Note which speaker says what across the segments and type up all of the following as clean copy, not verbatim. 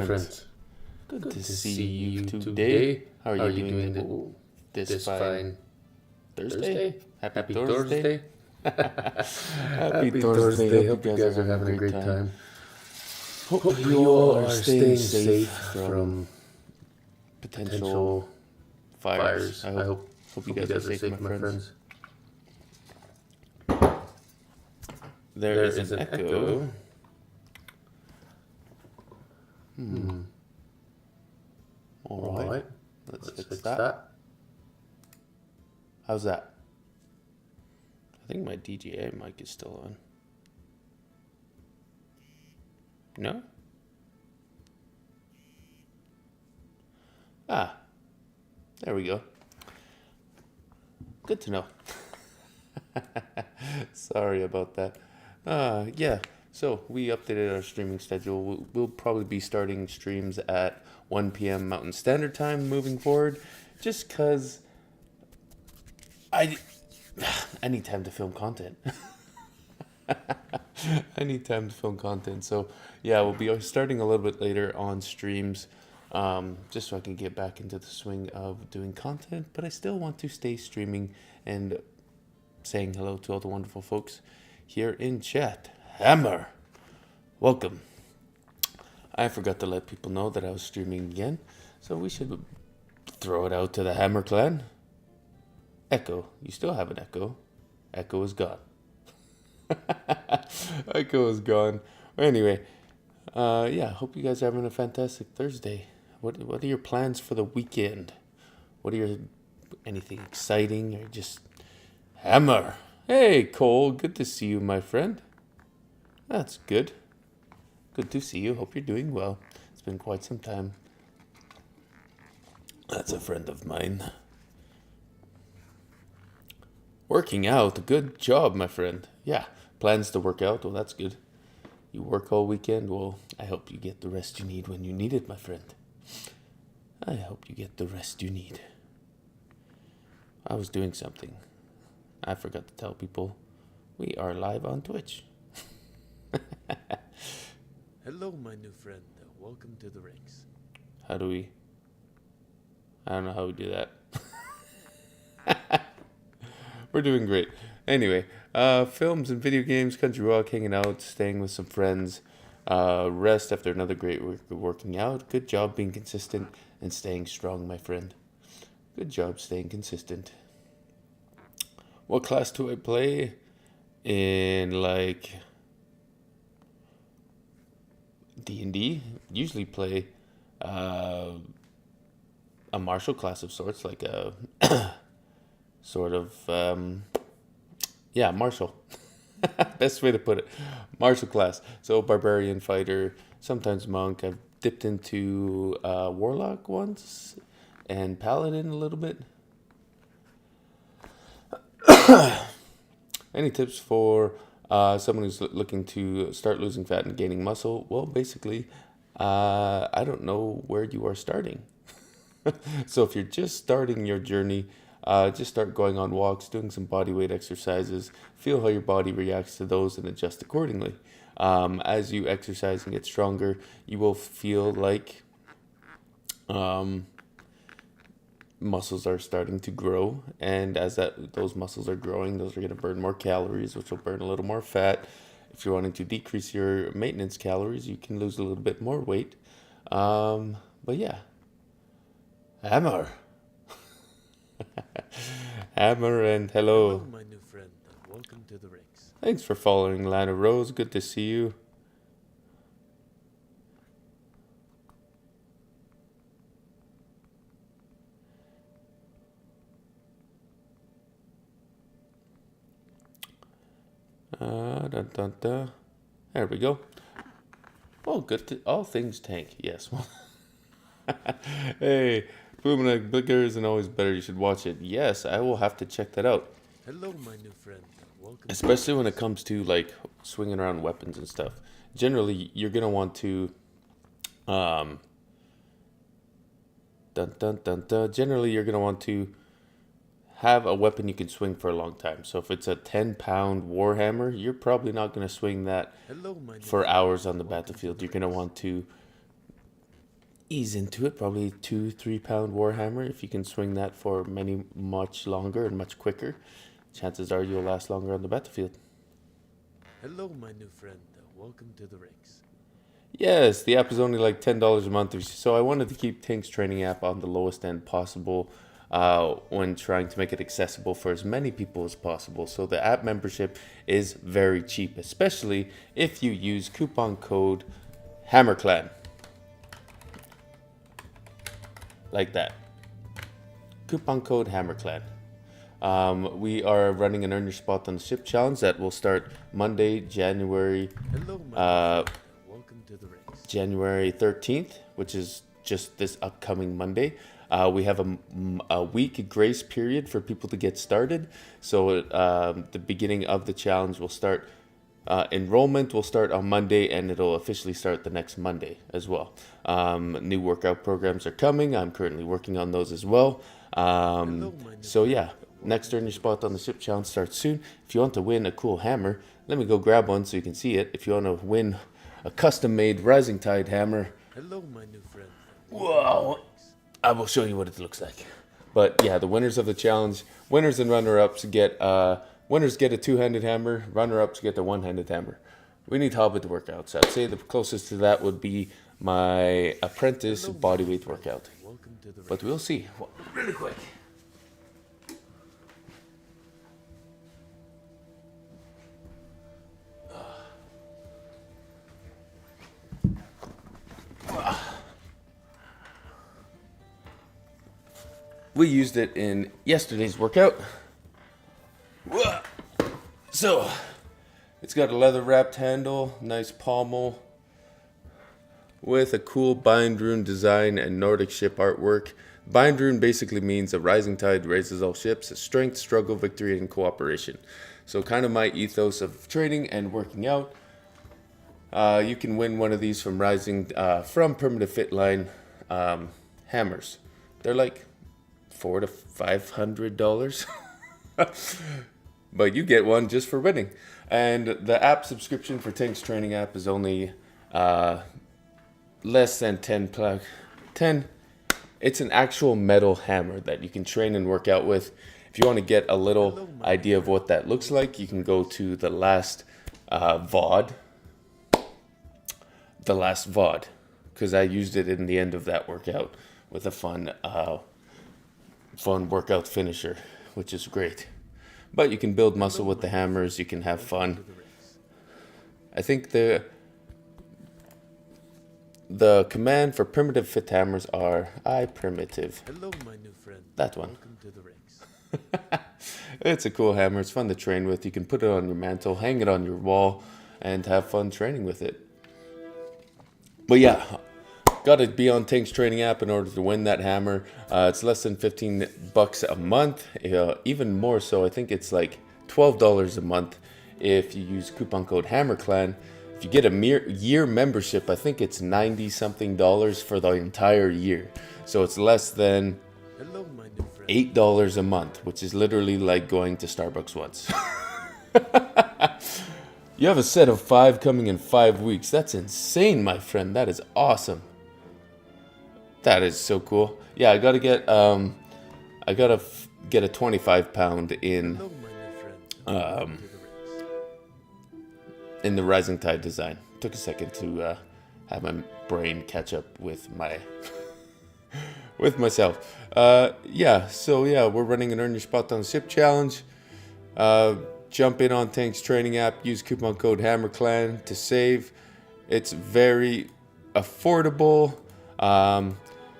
Speaker 1: friends.
Speaker 2: Good to see you today. How are you doing this fine Thursday? Happy Thursday.
Speaker 1: Happy Thursday. Hope you guys are having a great time. Hope you all are staying safe from potential fires. I hope you guys are safe, my friends.
Speaker 2: There is an echo. All right. Let's fix that. How's that? I think my DJI mic is still on. No? There we go. Good to know. Sorry about that. Yeah, so we updated our streaming schedule. We'll probably be starting streams at 1 p.m. Mountain Standard Time moving forward, just because I need time to film content. I need time to film content. So, yeah, we'll be starting a little bit later on streams, just so I can get back into the swing of doing content, but I still want to stay streaming and saying hello to all the wonderful folks here in chat. Hammar, welcome. I forgot to let people know that I was streaming again, so we should throw it out to the Hammar clan. Echo, you still have an echo. Echo is gone. Echo is gone. Anyway, yeah, hope you guys are having a fantastic Thursday. What are your plans for the weekend? Anything exciting or just Hammar? Hey, Cole, good to see you, my friend. That's good. Good to see you. Hope you're doing well. It's been quite some time. That's a friend of mine. Working out. Good job, my friend. Yeah, plans to work out. Well, that's good. You work all weekend. Well, I hope you get the rest you need when you need it, my friend. I hope you get the rest you need. I was doing something. I forgot to tell people we are live on Twitch.
Speaker 3: Hello, my new friend. Welcome to the ranks.
Speaker 2: I don't know how we do that. We're doing great. Anyway, films and video games, country rock, hanging out, staying with some friends, rest after another great week of working out. Good job being consistent and staying strong, my friend. Good job staying consistent. What class do I play? In D&D, usually play a martial class of sorts, like a sort of martial. Best way to put it, martial class. So barbarian, fighter, sometimes monk. I've dipped into warlock once and paladin a little bit. Any tips for someone who's looking to start losing fat and gaining muscle? Well, basically, I don't know where you are starting. So if you're just starting your journey, just start going on walks, doing some body weight exercises, feel how your body reacts to those and adjust accordingly. As you exercise and get stronger, you will feel like muscles are starting to grow, and as those muscles are growing, those are going to burn more calories, which will burn a little more fat. If you're wanting to decrease your maintenance calories, you can lose a little bit more weight. But yeah, Hammar. Hammar and hello.
Speaker 3: Hello, my new friend. Welcome to the ranks.
Speaker 2: Thanks for following, Lana Rose. Good to see you. There we go. Oh, good to all things tank. Yes. Hey, Boomerang Blicker isn't always better. You should watch it. Yes, I will have to check that out.
Speaker 3: Hello, my new friend. Welcome.
Speaker 2: Especially when it comes to like swinging around weapons and stuff. Generally, you're gonna want to, Generally, you're gonna want to have a weapon you can swing for a long time. So if it's a 10-pound warhammer, you're probably not going to swing that for hours on the battlefield. You're going to want to ease into it. Probably 2-3 pound warhammer. If you can swing that for much longer and much quicker, chances are you'll last longer on the battlefield.
Speaker 3: Hello, my new friend. Welcome to the ranks.
Speaker 2: Yes, the app is only like $10 a month, so I wanted to keep Tank's training app on the lowest end possible when trying to make it accessible for as many people as possible. So the app membership is very cheap, especially if you use coupon code HammerClan. Like that. Coupon code HammerClan. We are running an Earn Your Spot on the Ship challenge that will start Monday, January
Speaker 3: Hello, my new friend. Welcome to the ranks.
Speaker 2: January 13th, which is just this upcoming Monday. We have a week grace period for people to get started. So the beginning of the challenge will start, enrollment will start on Monday, and it'll officially start the next Monday as well. New workout programs are coming. I'm currently working on those as well. So yeah, next Earn Your Spot on the Ship challenge starts soon. If you want to win a cool hammer, let me go grab one so you can see it. If you want to win a custom-made Rising Tide hammer,
Speaker 3: Hello, my new friend.
Speaker 2: whoa, I will show you what it looks like. But yeah, the winners of the challenge, winners and runner-ups get winners get a two-handed hammer, runner-ups get a one-handed hammer. We need Hobbit workouts. I'd say the closest to that would be my apprentice bodyweight workout.
Speaker 3: Welcome to the ranks.
Speaker 2: But we'll see. Well, really quick. We used it in yesterday's workout. So, it's got a leather wrapped handle, nice pommel, with a cool bind rune design and Nordic ship artwork. Bind rune basically means a rising tide raises all ships, a strength, struggle, victory, and cooperation. So kind of my ethos of training and working out. You can win one of these from Primitive Fit Line hammers. They're like $400 to $500. But you get one just for winning. And the app subscription for Tank's training app is only less than 10. It's an actual metal hammer that you can train and work out with. If you want to get a little idea of what that looks like, you can go to the last VOD. The last VOD, because I used it in the end of that workout with a fun workout finisher, which is great. But you can build muscle with the hammers. You can have fun. I think the command for primitive fit hammers are iPrimitive.
Speaker 3: Hello, my new friend.
Speaker 2: That one.
Speaker 3: Welcome to the ranks.
Speaker 2: It's a cool hammer. It's fun to train with. You can put it on your mantle, hang it on your wall, and have fun training with it. But yeah, got to be on Tank's training app in order to win that hammer. It's less than $15 a month. Even more so, I think it's like $12 a month if you use coupon code HammerClan. If you get a year membership, I think it's $90-something for the entire year. So it's less than
Speaker 3: Hello, my new friend.
Speaker 2: $8 a month, which is literally like going to Starbucks once. You have a set of 5 coming in 5 weeks. That's insane, my friend. That is awesome. That is so cool. Yeah, I gotta get get a 25 pound in
Speaker 3: Hello, my new friend. Welcome to the ranks.
Speaker 2: in the Rising Tide design. Took a second to have my brain catch up with my with myself. So we're running an Earn Your Spot on the Ship challenge. Jump in on Tank's training app. Use coupon code HammerClan to save. It's very affordable.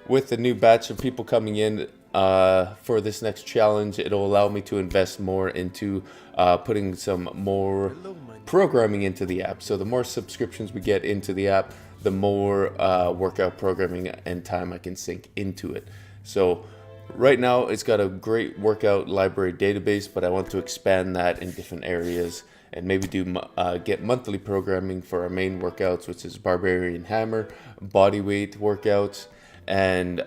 Speaker 2: With the new batch of people coming in for this next challenge, it'll allow me to invest more into putting some more programming into the app. So the more subscriptions we get into the app, the more workout programming and time I can sink into it. So right now it's got a great workout library database, but I want to expand that in different areas and maybe get monthly programming for our main workouts, which is Barbarian Hammer, bodyweight workouts, and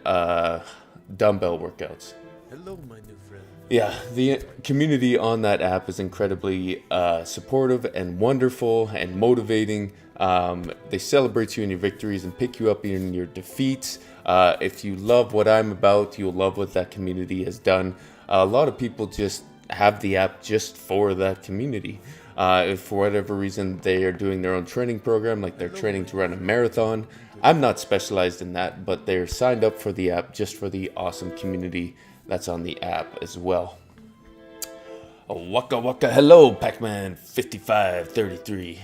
Speaker 2: dumbbell workouts.
Speaker 3: Hello, my new friend.
Speaker 2: Yeah, the community on that app is incredibly supportive and wonderful and motivating. They celebrate you in your victories and pick you up in your defeats. If you love what I'm about, you'll love what that community has done. A lot of people just have the app just for that community. If for whatever reason they are doing their own training program, like they're training to run a marathon, I'm not specialized in that, but they're signed up for the app just for the awesome community that's on the app as well. Waka waka, hello, Pac-Man 5533.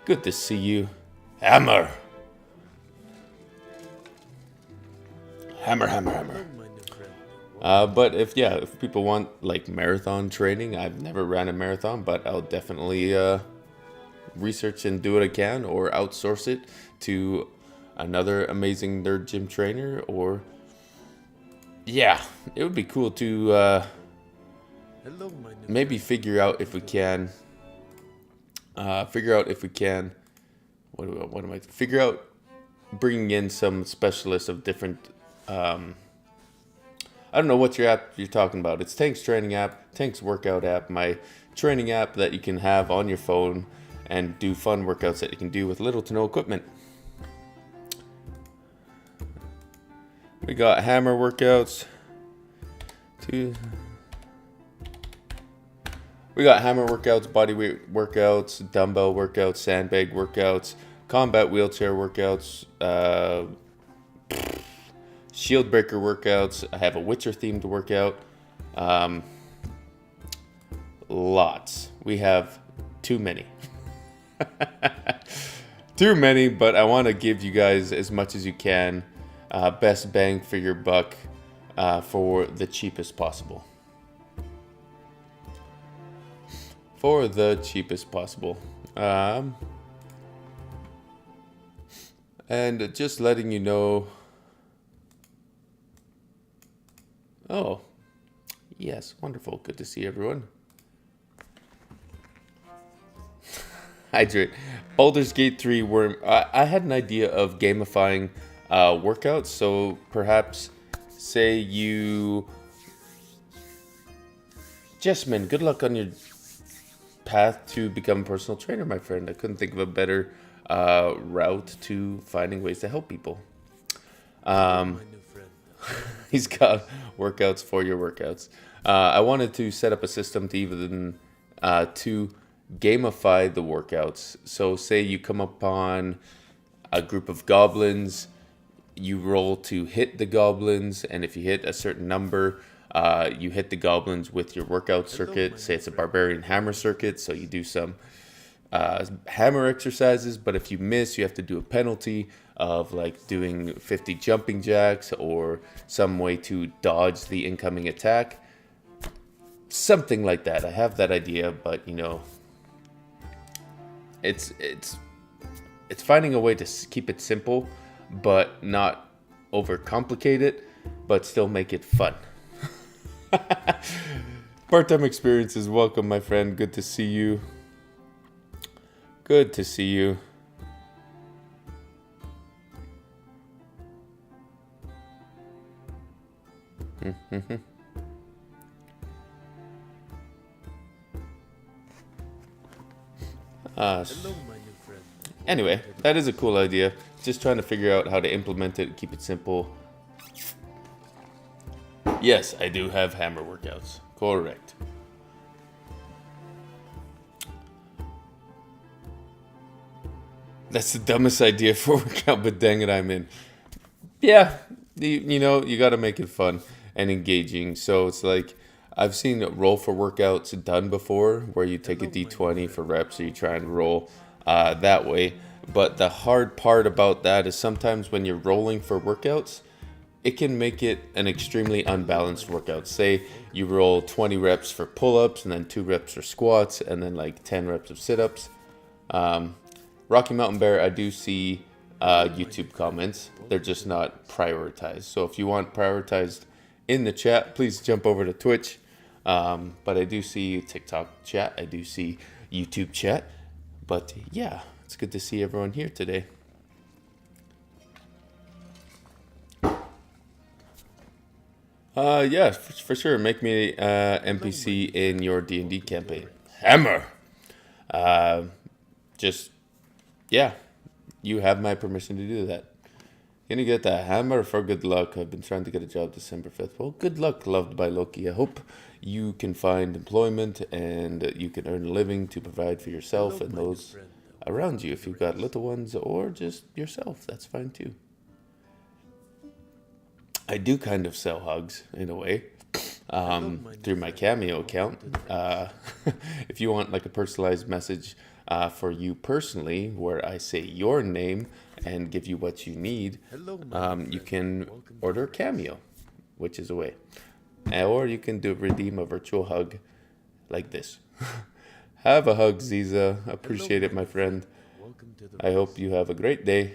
Speaker 2: Good to see you. Hammar. Hammer. But if people want like marathon training, I've never ran a marathon, but I'll definitely research and do what I can, or outsource it to another amazing nerd gym trainer, or it would be cool to maybe figure out if we can figure out bringing in some specialists of different I don't know what your app you're talking about. It's Tank's training app, Tank's workout app, my training app that you can have on your phone and do fun workouts that you can do with little to no equipment. We got Hammar workouts. We got Hammar workouts, bodyweight workouts, dumbbell workouts, sandbag workouts, combat wheelchair workouts, shield breaker workouts. I have a Witcher themed workout. Lots. We have too many. Too many, but I want to give you guys as much as you can. Best bang for your buck for the cheapest possible. And just letting you know. Oh, yes, wonderful. Good to see everyone. Hydrate. Baldur's Gate 3 Worm. I had an idea of gamifying workouts. So perhaps, say you... Jessamine, good luck on your path to become a personal trainer, my friend. I couldn't think of a better route to finding ways to help people. He's got workouts for your workouts. I wanted to set up a system to even to gamify the workouts. So say you come upon a group of goblins, you roll to hit the goblins, and if you hit a certain number, you hit the goblins with your workout circuit. Say it's a barbarian hammer circuit, so you do some hammer exercises, but if you miss, you have to do a penalty of like doing 50 jumping jacks or some way to dodge the incoming attack. Something like that. I have that idea, but you know, it's finding a way to keep it simple, but not overcomplicate it, but still make it fun. Part-time experiences, welcome, my friend. Good to see you. Good to see you.
Speaker 3: Hello, my new friend.
Speaker 2: Anyway, that is a cool idea. Just trying to figure out how to implement it, keep it simple. Yes, I do have hammer workouts. Correct. That's the dumbest idea for a workout, but dang it, I'm in. Yeah, you know, you got to make it fun and engaging. So it's like, I've seen roll for workouts done before, where you take a D20 for reps, or you try and roll that way. But the hard part about that is sometimes when you're rolling for workouts, it can make it an extremely unbalanced workout. Say you roll 20 reps for pull-ups, and then 2 reps for squats, and then like 10 reps of sit-ups. Rocky Mountain Bear, I do see YouTube comments. They're just not prioritized. So if you want prioritized in the chat, please jump over to Twitch. But I do see TikTok chat. I do see YouTube chat. But yeah, it's good to see everyone here today. Yeah, for sure. Make me NPC in your D&D campaign. Hammar! Yeah, you have my permission to do that. Can you get the hammer for good luck? I've been trying to get a job December 5th. Well, good luck, loved by Loki. I hope you can find employment and you can earn a living to provide for yourself and those around you. If you've got little ones or just yourself, that's fine too. I do kind of sell hugs in a way through my Cameo account. If you want like a personalized message for you personally, where I say your name and give you what you need, you can order Cameo, which is a way. Or you can redeem a virtual hug like this. Have a hug, Ziza. Appreciate it, my friend. I hope you have a great day.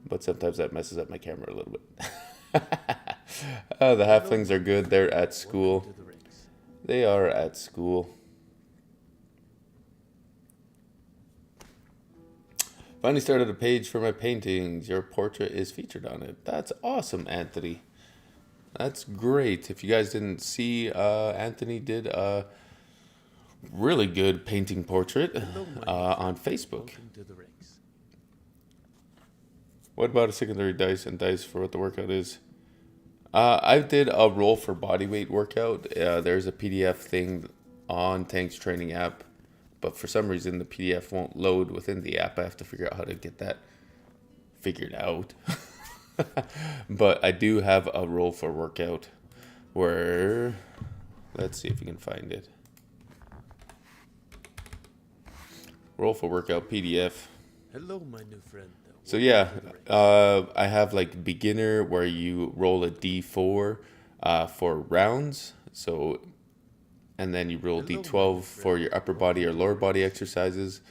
Speaker 2: But sometimes that messes up my camera a little bit. The halflings are good. They're at school. They are at school. Finally started a page for my paintings. Your portrait is featured on it. That's awesome, Anthony. That's great. If you guys didn't see, Anthony did a really good painting portrait on Facebook. What about a secondary dice and dice for what the workout is? I did a roll for bodyweight workout. There's a PDF thing on Tank's training app, but for some reason the PDF won't load within the app. I have to figure out how to get that figured out. But I do have a roll for workout where, let's see if we can find it. Roll for workout PDF.
Speaker 3: Hello, my new friend.
Speaker 2: So yeah, I have like beginner where you roll a D4 for rounds. So, and then you roll D12 for your upper body or lower body exercises.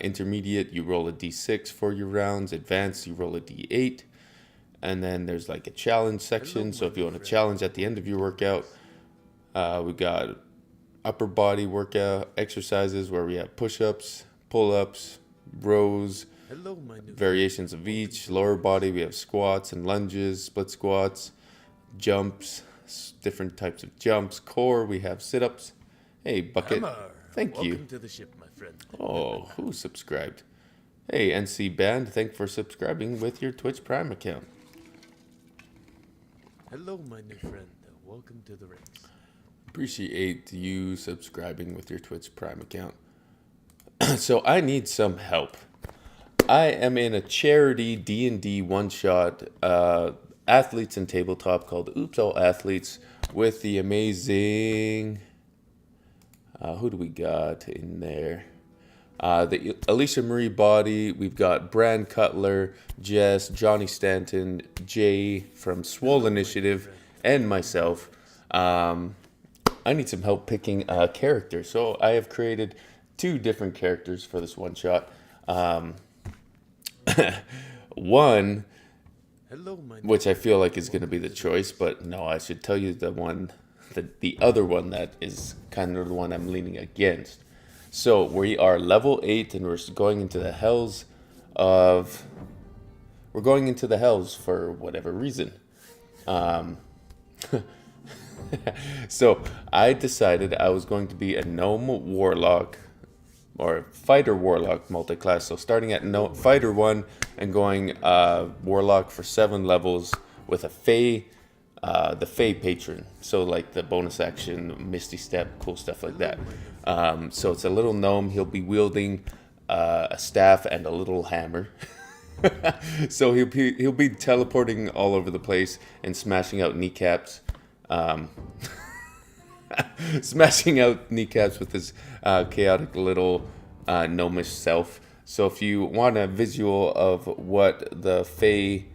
Speaker 2: Intermediate, you roll a D6 for your rounds. Advanced, you roll a D8. And then there's like a challenge section. So if you want a challenge at the end of your workout, we got upper body workout exercises where we have push-ups, pull-ups, rows, variations of each. Lower body, we have squats and lunges, split squats, jumps, different types of jumps. Core, we have sit-ups. Hey, Bucket,
Speaker 3: Hammar,
Speaker 2: thank you.
Speaker 3: Welcome to the ship, my friend.
Speaker 2: Oh, who subscribed? Hey, NC Band, thanks for subscribing with your Twitch Prime account.
Speaker 3: Hello, my new friend. Welcome to the ranks.
Speaker 2: Appreciate you subscribing with your Twitch Prime account. So I need some help. I am in a charity D&D one-shot athletes and tabletop called Oops All Athletes with the amazing... who do we got in there? The Alicia Marie Body. We've got Brand Cutler, Jess, Johnny Stanton, Jay from Swole Initiative, and myself. I need some help picking a character. So I have created 2 different characters for this one shot. One, which I feel like is going to be the choice, but no, I should tell you the other one that is kind of the one I'm leaning against. So we are level 8 and we're going into the hells for whatever reason. So I decided I was going to be a gnome warlock or fighter warlock multi-class. So starting at fighter 1 and going warlock for 7 levels with a fae, the fae patron. So like the bonus action, misty step, cool stuff like that. So it's a little gnome. He'll be wielding a staff and a little hammer. So he'll be teleporting all over the place and smashing out kneecaps. Smashing out kneecaps with his chaotic little gnomish self. So if you want a visual of what the Fae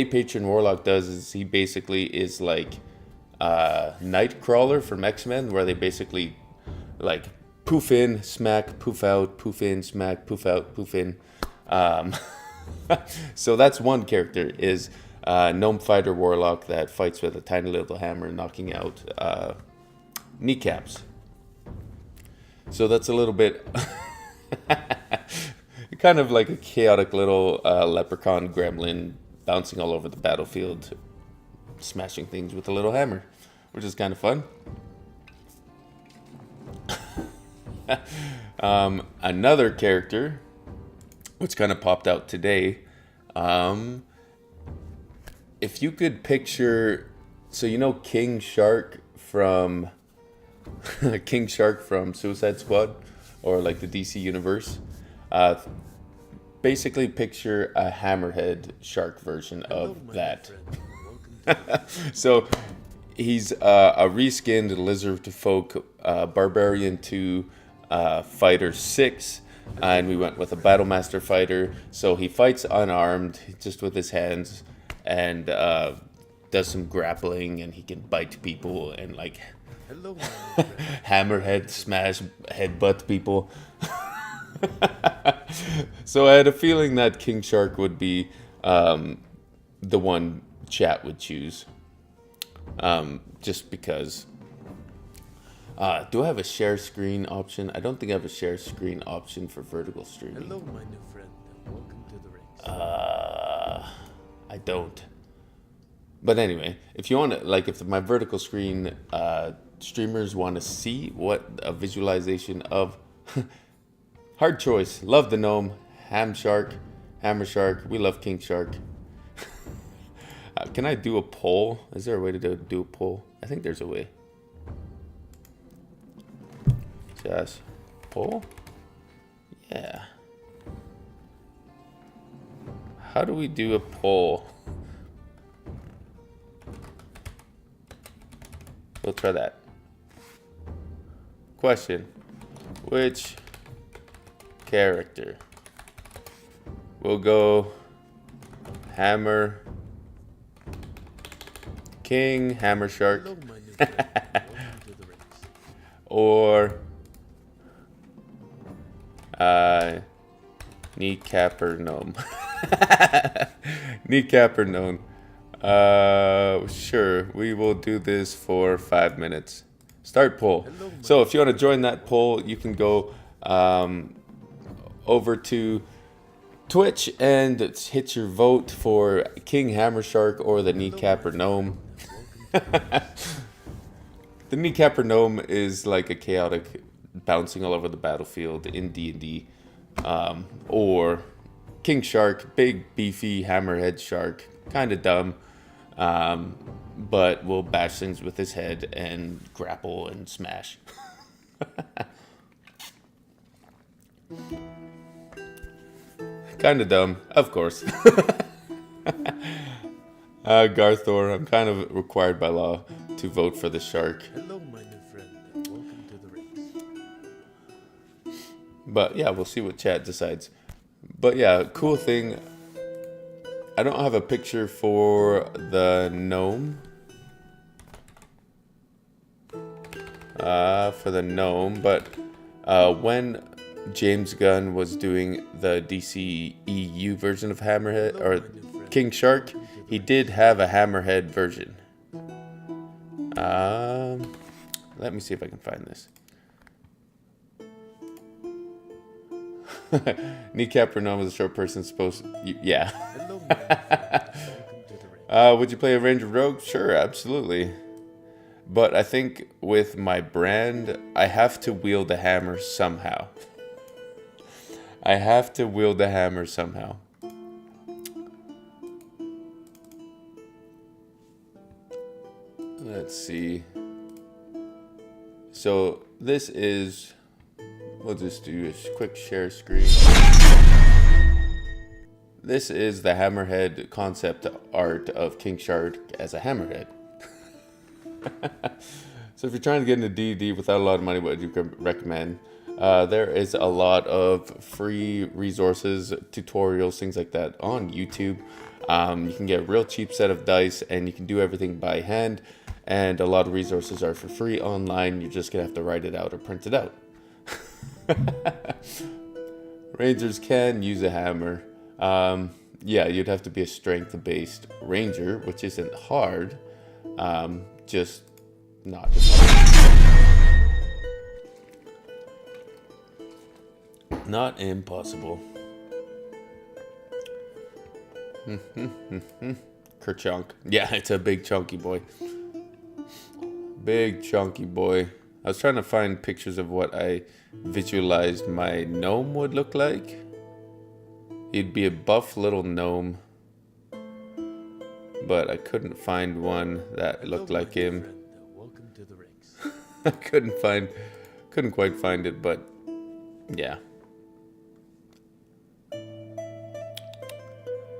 Speaker 2: patron warlock does, is he basically is like Nightcrawler from X-Men, where they basically like poof in, smack, poof out, poof in, smack, poof out, poof in. So that's one character, is gnome fighter warlock that fights with a tiny little hammer, knocking out kneecaps. So that's a little bit kind of like a chaotic little leprechaun gremlin bouncing all over the battlefield, smashing things with a little hammer, which is kind of fun. Another character which kind of popped out today. If you could picture, so you know King Shark from King Shark from Suicide Squad, or like the DC universe. Basically, picture a hammerhead shark version of that. So he's a reskinned lizard folk barbarian to fighter 6, and we went with a battlemaster fighter. So he fights unarmed, just with his hands, and does some grappling, and he can bite people and like hammerhead smash headbutt people. So I had a feeling that King Shark would be the one chat would choose, just because. Do I have a share screen option? I don't think I have a share screen option for vertical streaming.
Speaker 3: Hello, my new friend. Welcome to the rings.
Speaker 2: I don't. But anyway, if you want to, like, if my vertical screen streamers want to see what a visualization of hard choice. Love the gnome, Hammer Shark. We love King Shark. Can I do a poll? Is there a way to do a poll? I think there's a way. Just poll? Yeah. How do we do a poll? We'll try that. Question. Which character? We'll go Hammer King, Hammer Shark.
Speaker 3: Hello, my new friend. Welcome to the rings.
Speaker 2: Or kneecapper gnome. Kneecapper gnome. Sure, we will do this for 5 minutes. Start poll. So if you want to join that poll, you can go over to Twitch and hit your vote for King Hammer Shark or the kneecapper gnome. The kneecapper gnome is like a chaotic bouncing all over the battlefield in D&D. Or King Shark, big beefy hammerhead shark, kind of dumb, but will bash things with his head and grapple and smash. Kind of dumb, of course. Garthor, I'm kind of required by law to vote for the shark.
Speaker 3: Hello, my new friend. Welcome to the rings.
Speaker 2: But yeah, we'll see what chat decides. But yeah, cool thing. I don't have a picture for the gnome. But when James Gunn was doing the DC EU version of Hammerhead or King Shark, he did have a Hammerhead version. Let me see if I can find this. Kneecapper gnome is a short person supposed. Yeah.
Speaker 3: Hello, my new friend. Welcome to the rings.
Speaker 2: Would you play a ranger rogue? Sure, absolutely. But I think with my brand, I have to wield a hammer somehow. Let's see. So this is, we'll just do a quick share screen. This is the hammerhead concept art of King Shark as a hammerhead. So if you're trying to get into D&D without a lot of money, what do you recommend? There is a lot of free resources, tutorials, things like that on YouTube. You can get a real cheap set of dice and you can do everything by hand. And a lot of resources are for free online. You're just going to have to write it out or print it out. Rangers can use a hammer. Yeah, you'd have to be a strength-based ranger, which isn't hard. Just not as hard. Not impossible. Kerchunk. Yeah, it's a big chunky boy. Big chunky boy. I was trying to find pictures of what I visualized my gnome would look like. He'd be a buff little gnome, but I couldn't find one that looked like him.
Speaker 3: Welcome to the ranks.
Speaker 2: I couldn't quite find it, but yeah.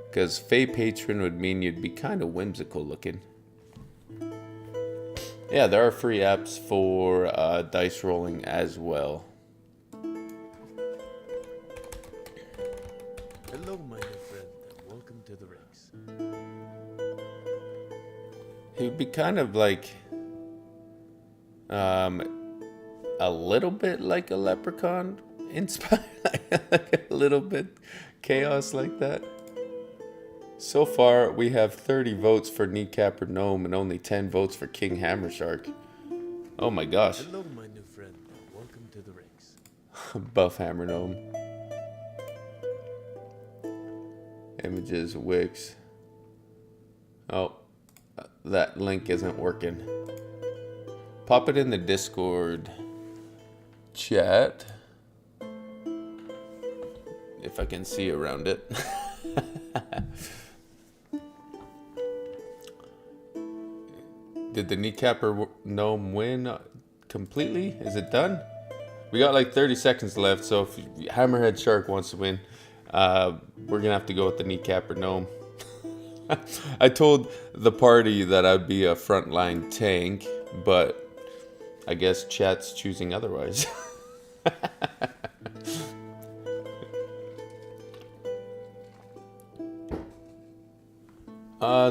Speaker 2: Because Fey Patron would mean you'd be kind of whimsical looking. Yeah, there are free apps for dice rolling as well.
Speaker 3: Hello, my new friend. Welcome to the ranks.
Speaker 2: He would be kind of like a little bit like a leprechaun inspired, like a little bit chaos like that. So far, we have 30 votes for Kneecapper Gnome and only 10 votes for King Hammer Shark. Oh my gosh.
Speaker 3: Hello, my new friend. Welcome to the ranks.
Speaker 2: Buff Hammer Gnome. Images, Wix. Oh, that link isn't working. Pop it in the Discord chat. If I can see around it. Did the Kneecapper Gnome win completely? Is it done? We got like 30 seconds left, so if Hammerhead Shark wants to win, we're gonna have to go with the Kneecapper Gnome. I told the party that I'd be a frontline tank, but I guess chat's choosing otherwise.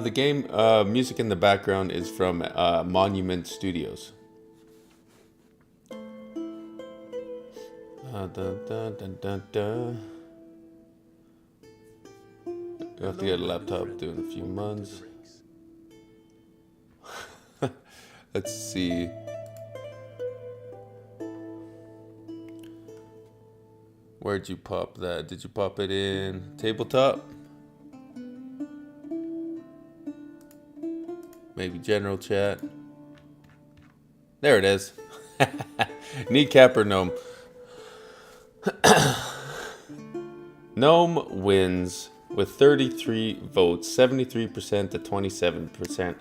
Speaker 2: The game music in the background is from Monument Studios. Dun, dun, dun, dun, dun. We'll have to get a laptop due in a few months. Let's see. Where'd you pop that? Did you pop it in tabletop? Maybe general chat. There it is. Kneecapper Gnome. Gnome wins with 33 votes, 73% to 27%.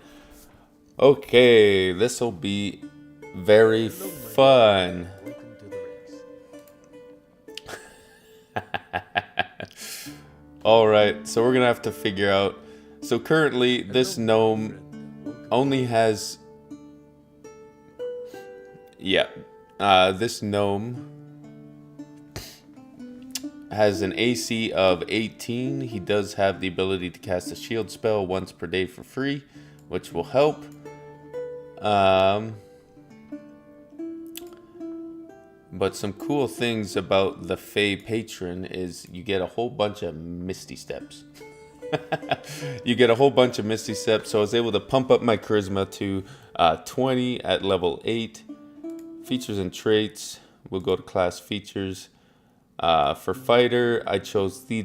Speaker 2: Okay, this will be very fun.
Speaker 3: Welcome to the ranks.
Speaker 2: All right, so we're gonna have to figure out. So currently, this gnome only has. Yeah, this gnome has an AC of 18. He does have the ability to cast a shield spell once per day for free, which will help. But some cool things about the Fey Patron is you get a whole bunch of Misty Steps. You get a whole bunch of Misty Steps, so I was able to pump up my Charisma to 20 at level 8. Features and traits, we'll go to class features. For fighter, I chose the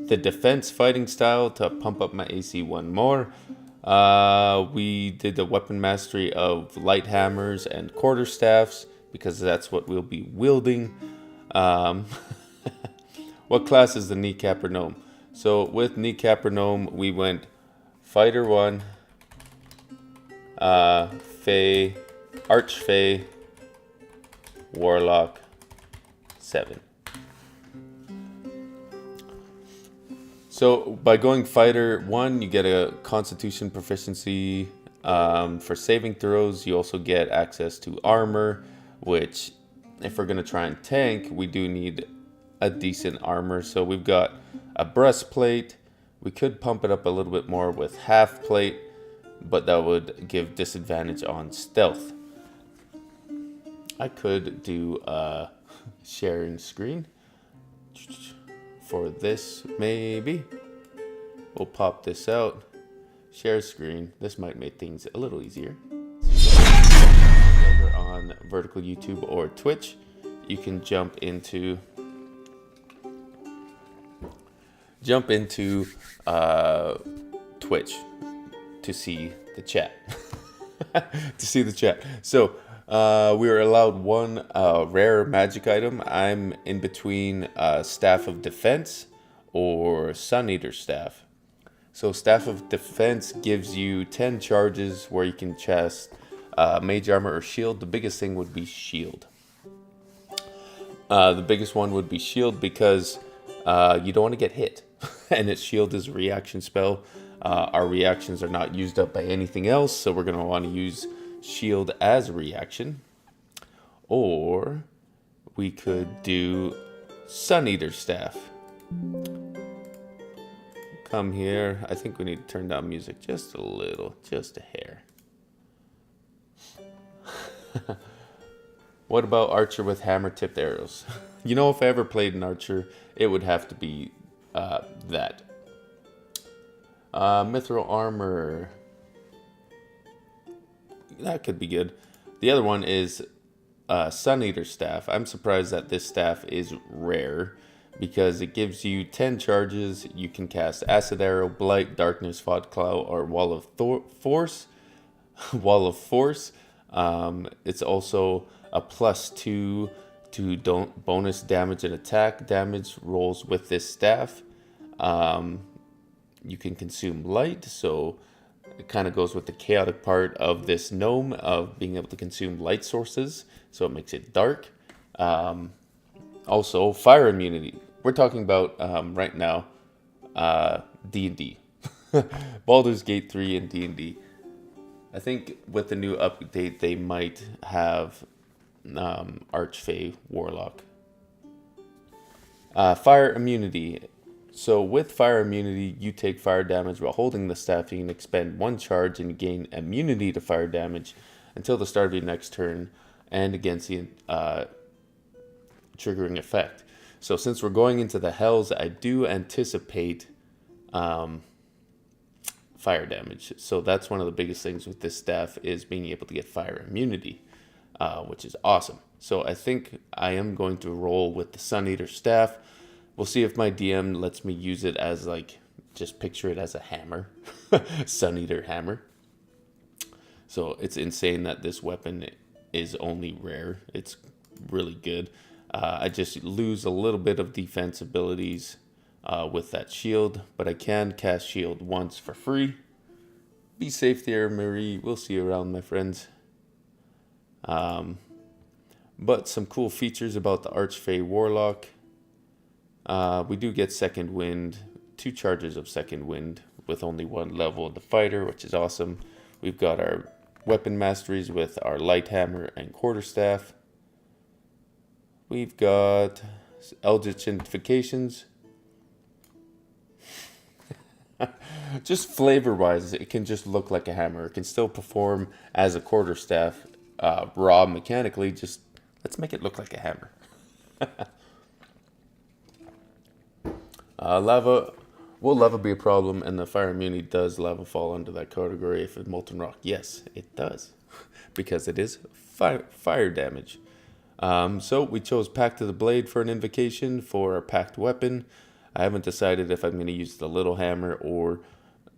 Speaker 2: defense fighting style to pump up my AC one more. We did the weapon mastery of light hammers and quarterstaffs because that's what we'll be wielding. What class is the Kneecapper Gnome? So with Kneecapper Gnome, we went fighter 1, Fey, Archfey, Warlock, 7. So by going fighter 1, you get a constitution proficiency for saving throws. You also get access to armor, which if we're going to try and tank, we do need a decent armor. So we've got a breastplate. We could pump it up a little bit more with half plate, but that would give disadvantage on stealth. I could do sharing screen for this, maybe. We'll pop this out. Share screen. This might make things a little easier. Whether on vertical YouTube or Twitch, you can jump into Twitch to see the chat. To see the chat. So We were allowed one rare magic item. I'm in between Staff of Defense or Sun Eater Staff. So Staff of Defense gives you 10 charges where you can cast Mage Armor or Shield. The biggest thing would be Shield. The biggest one would be Shield because you don't want to get hit. And its Shield is a reaction spell. Our reactions are not used up by anything else, so we're going to want to use Shield as a reaction. Or we could do Sun Eater Staff. Come here. I think we need to turn down music just a little, just a hair. What about Archer with hammer tipped arrows? You know, if I ever played an Archer, it would have to be that. Mithril Armor. That could be good. The other one is Sun Eater Staff. I'm surprised that this staff is rare because it gives you 10 charges. You can cast Acid Arrow, Blight, Darkness, Fog Cloud, or Wall of Force. Wall of Force. It's also a +2 to bonus damage and attack damage rolls with this staff. You can consume light, so it kind of goes with the chaotic part of this gnome of being able to consume light sources, so it makes it dark. Also, fire immunity. We're talking about right now D&D. Baldur's Gate 3 and D&D. I think with the new update, they might have Archfey Warlock. Fire immunity. So with fire immunity, you take fire damage while holding the staff. You can expend 1 charge and gain immunity to fire damage until the start of your next turn and against the triggering effect. So since we're going into the Hells, I do anticipate fire damage. So that's one of the biggest things with this staff is being able to get fire immunity, which is awesome. So I think I am going to roll with the Sun Eater staff. We'll see if my DM lets me use it as just picture it as a hammer. Sun Eater hammer. So it's insane that this weapon is only rare. It's really good. I just lose a little bit of defense abilities with that shield, but I can cast shield once for free. Be safe there, Marie. We'll see you around, my friends. But some cool features about the Archfey Warlock. We do get second wind, 2 charges of second wind with only 1 level of the fighter, which is awesome. We've got our weapon masteries with our light hammer and quarterstaff. We've got Eldritch Invocations. Just flavor-wise, it can just look like a hammer. It can still perform as a quarterstaff, raw mechanically. Just let's make it look like a hammer. Lava, will lava be a problem? And the fire immunity, does lava fall under that category if it's molten rock? Yes, it does, because it is fire damage. So we chose Pact of the Blade for an invocation for our packed weapon. I haven't decided if I'm going to use the little hammer or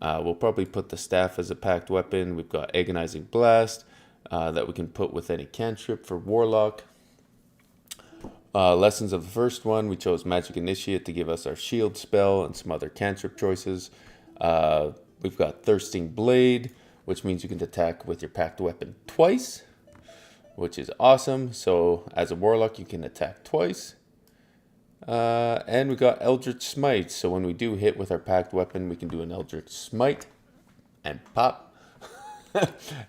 Speaker 2: we'll probably put the staff as a packed weapon. We've got Agonizing Blast that we can put with any cantrip for Warlock. Lessons of the first one, we chose Magic Initiate to give us our shield spell and some other cantrip choices. We've got Thirsting Blade, which means you can attack with your packed weapon twice, which is awesome. So as a Warlock, you can attack twice. And we got Eldritch Smite. So when we do hit with our packed weapon, we can do an Eldritch Smite and pop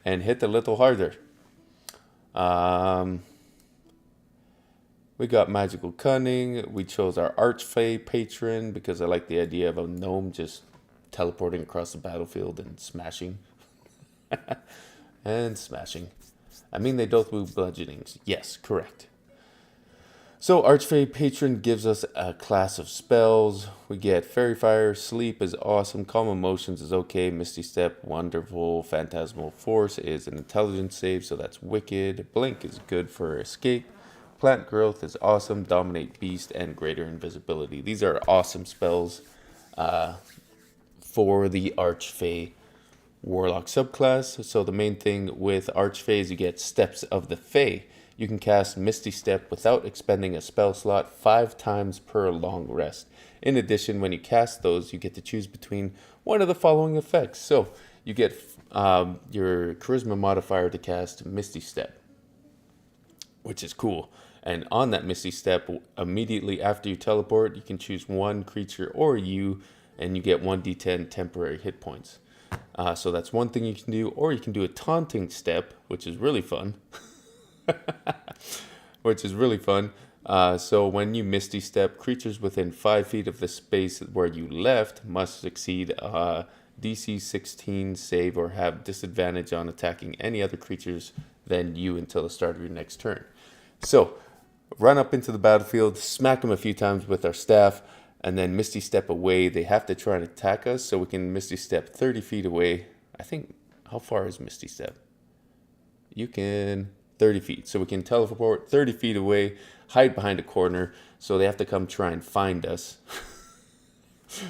Speaker 2: and hit a little harder. We got Magical Cunning. We chose our Archfey Patron because I like the idea of a gnome just teleporting across the battlefield and smashing. And smashing. I mean, they both move bludgeonings. Yes, correct. So Archfey Patron gives us a class of spells. We get Fairy Fire, Sleep is awesome, Calm Emotions is okay, Misty Step, wonderful, Phantasmal Force is an intelligence save, so that's wicked. Blink is good for escape. Plant Growth is awesome, Dominate Beast, and Greater Invisibility. These are awesome spells for the Archfey Warlock subclass. So the main thing with Archfey is you get Steps of the Fae. You can cast Misty Step without expending a spell slot 5 times per long rest. In addition, when you cast those, you get to choose between one of the following effects. So you get your Charisma modifier to cast Misty Step, which is cool. And on that Misty Step, immediately after you teleport, you can choose one creature or you, and you get 1d10 temporary hit points. So that's one thing you can do. Or you can do a Taunting Step, which is really fun. So when you Misty Step, creatures within 5 feet of the space where you left must succeed a DC 16 save or have disadvantage on attacking any other creatures than you until the start of your next turn. So run up into the battlefield, smack them a few times with our staff, and then Misty Step away. They have to try and attack us, so we can Misty Step 30 feet away. I think, how far is Misty Step? You can 30 feet. So we can teleport 30 feet away, hide behind a corner, so they have to come try and find us.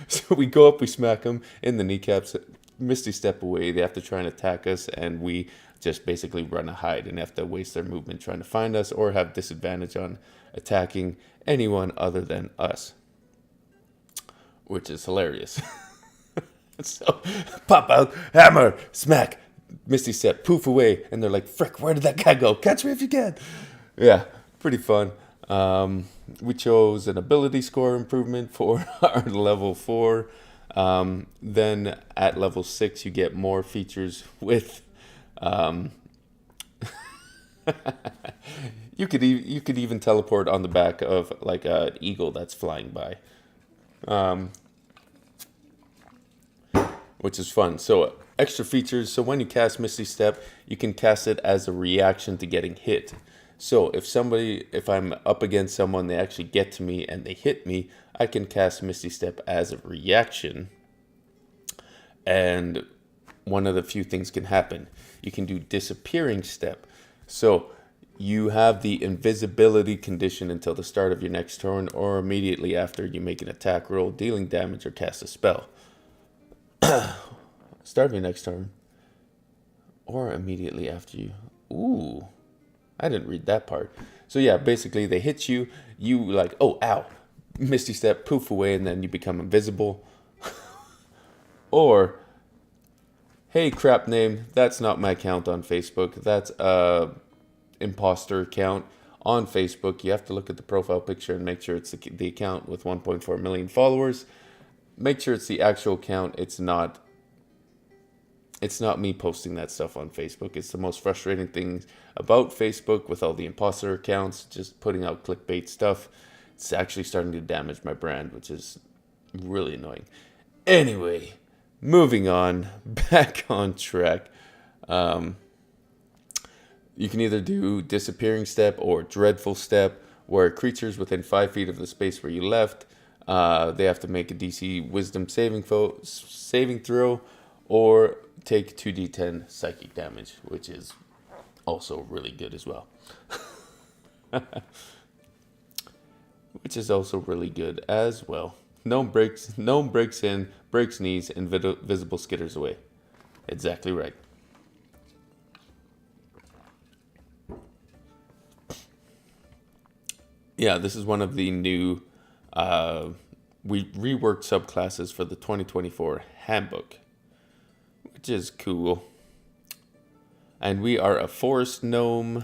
Speaker 2: So we go up, we smack them in the kneecaps, Misty Step away. They have to try and attack us, and we just basically run and hide and have to waste their movement trying to find us or have disadvantage on attacking anyone other than us, which is hilarious. So pop out, hammer, smack, Misty Step, poof away, and they're like, frick, where did that guy go? Catch me if you can. Yeah, pretty fun. We chose an ability score improvement for our level 4. Then at level 6, you get more features with... you could even teleport on the back of like an eagle that's flying by. Which is fun. So extra features. So when you cast Misty Step, you can cast it as a reaction to getting hit. So if I'm up against someone, they actually get to me and they hit me, I can cast Misty Step as a reaction. And one of the few things can happen. You can do Disappearing Step. So you have the invisibility condition until the start of your next turn or immediately after you make an attack roll, dealing damage or cast a spell. Start of your next turn or immediately after you. Ooh, I didn't read that part. So yeah, basically they hit you, you like, oh, ow, Misty Step, poof away, and then you become invisible. Or, hey, crap name, that's not my account on Facebook. That's a imposter account on Facebook. You have to look at the profile picture and make sure it's the account with 1.4 million followers. Make sure it's the actual account. It's not me posting that stuff on Facebook. It's the most frustrating thing about Facebook with all the imposter accounts, just putting out clickbait stuff. It's actually starting to damage my brand, which is really annoying. Anyway, moving on, back on track. You can either do Disappearing Step or Dreadful Step, where creatures within 5 feet of the space where you left, they have to make a DC Wisdom saving throw, or take 2d10 psychic damage, which is also really good as well. Gnome breaks in, breaks knees, and visible skitters away. Exactly right. Yeah, this is one of the new, we reworked subclasses for the 2024 handbook, which is cool. And we are a forest gnome,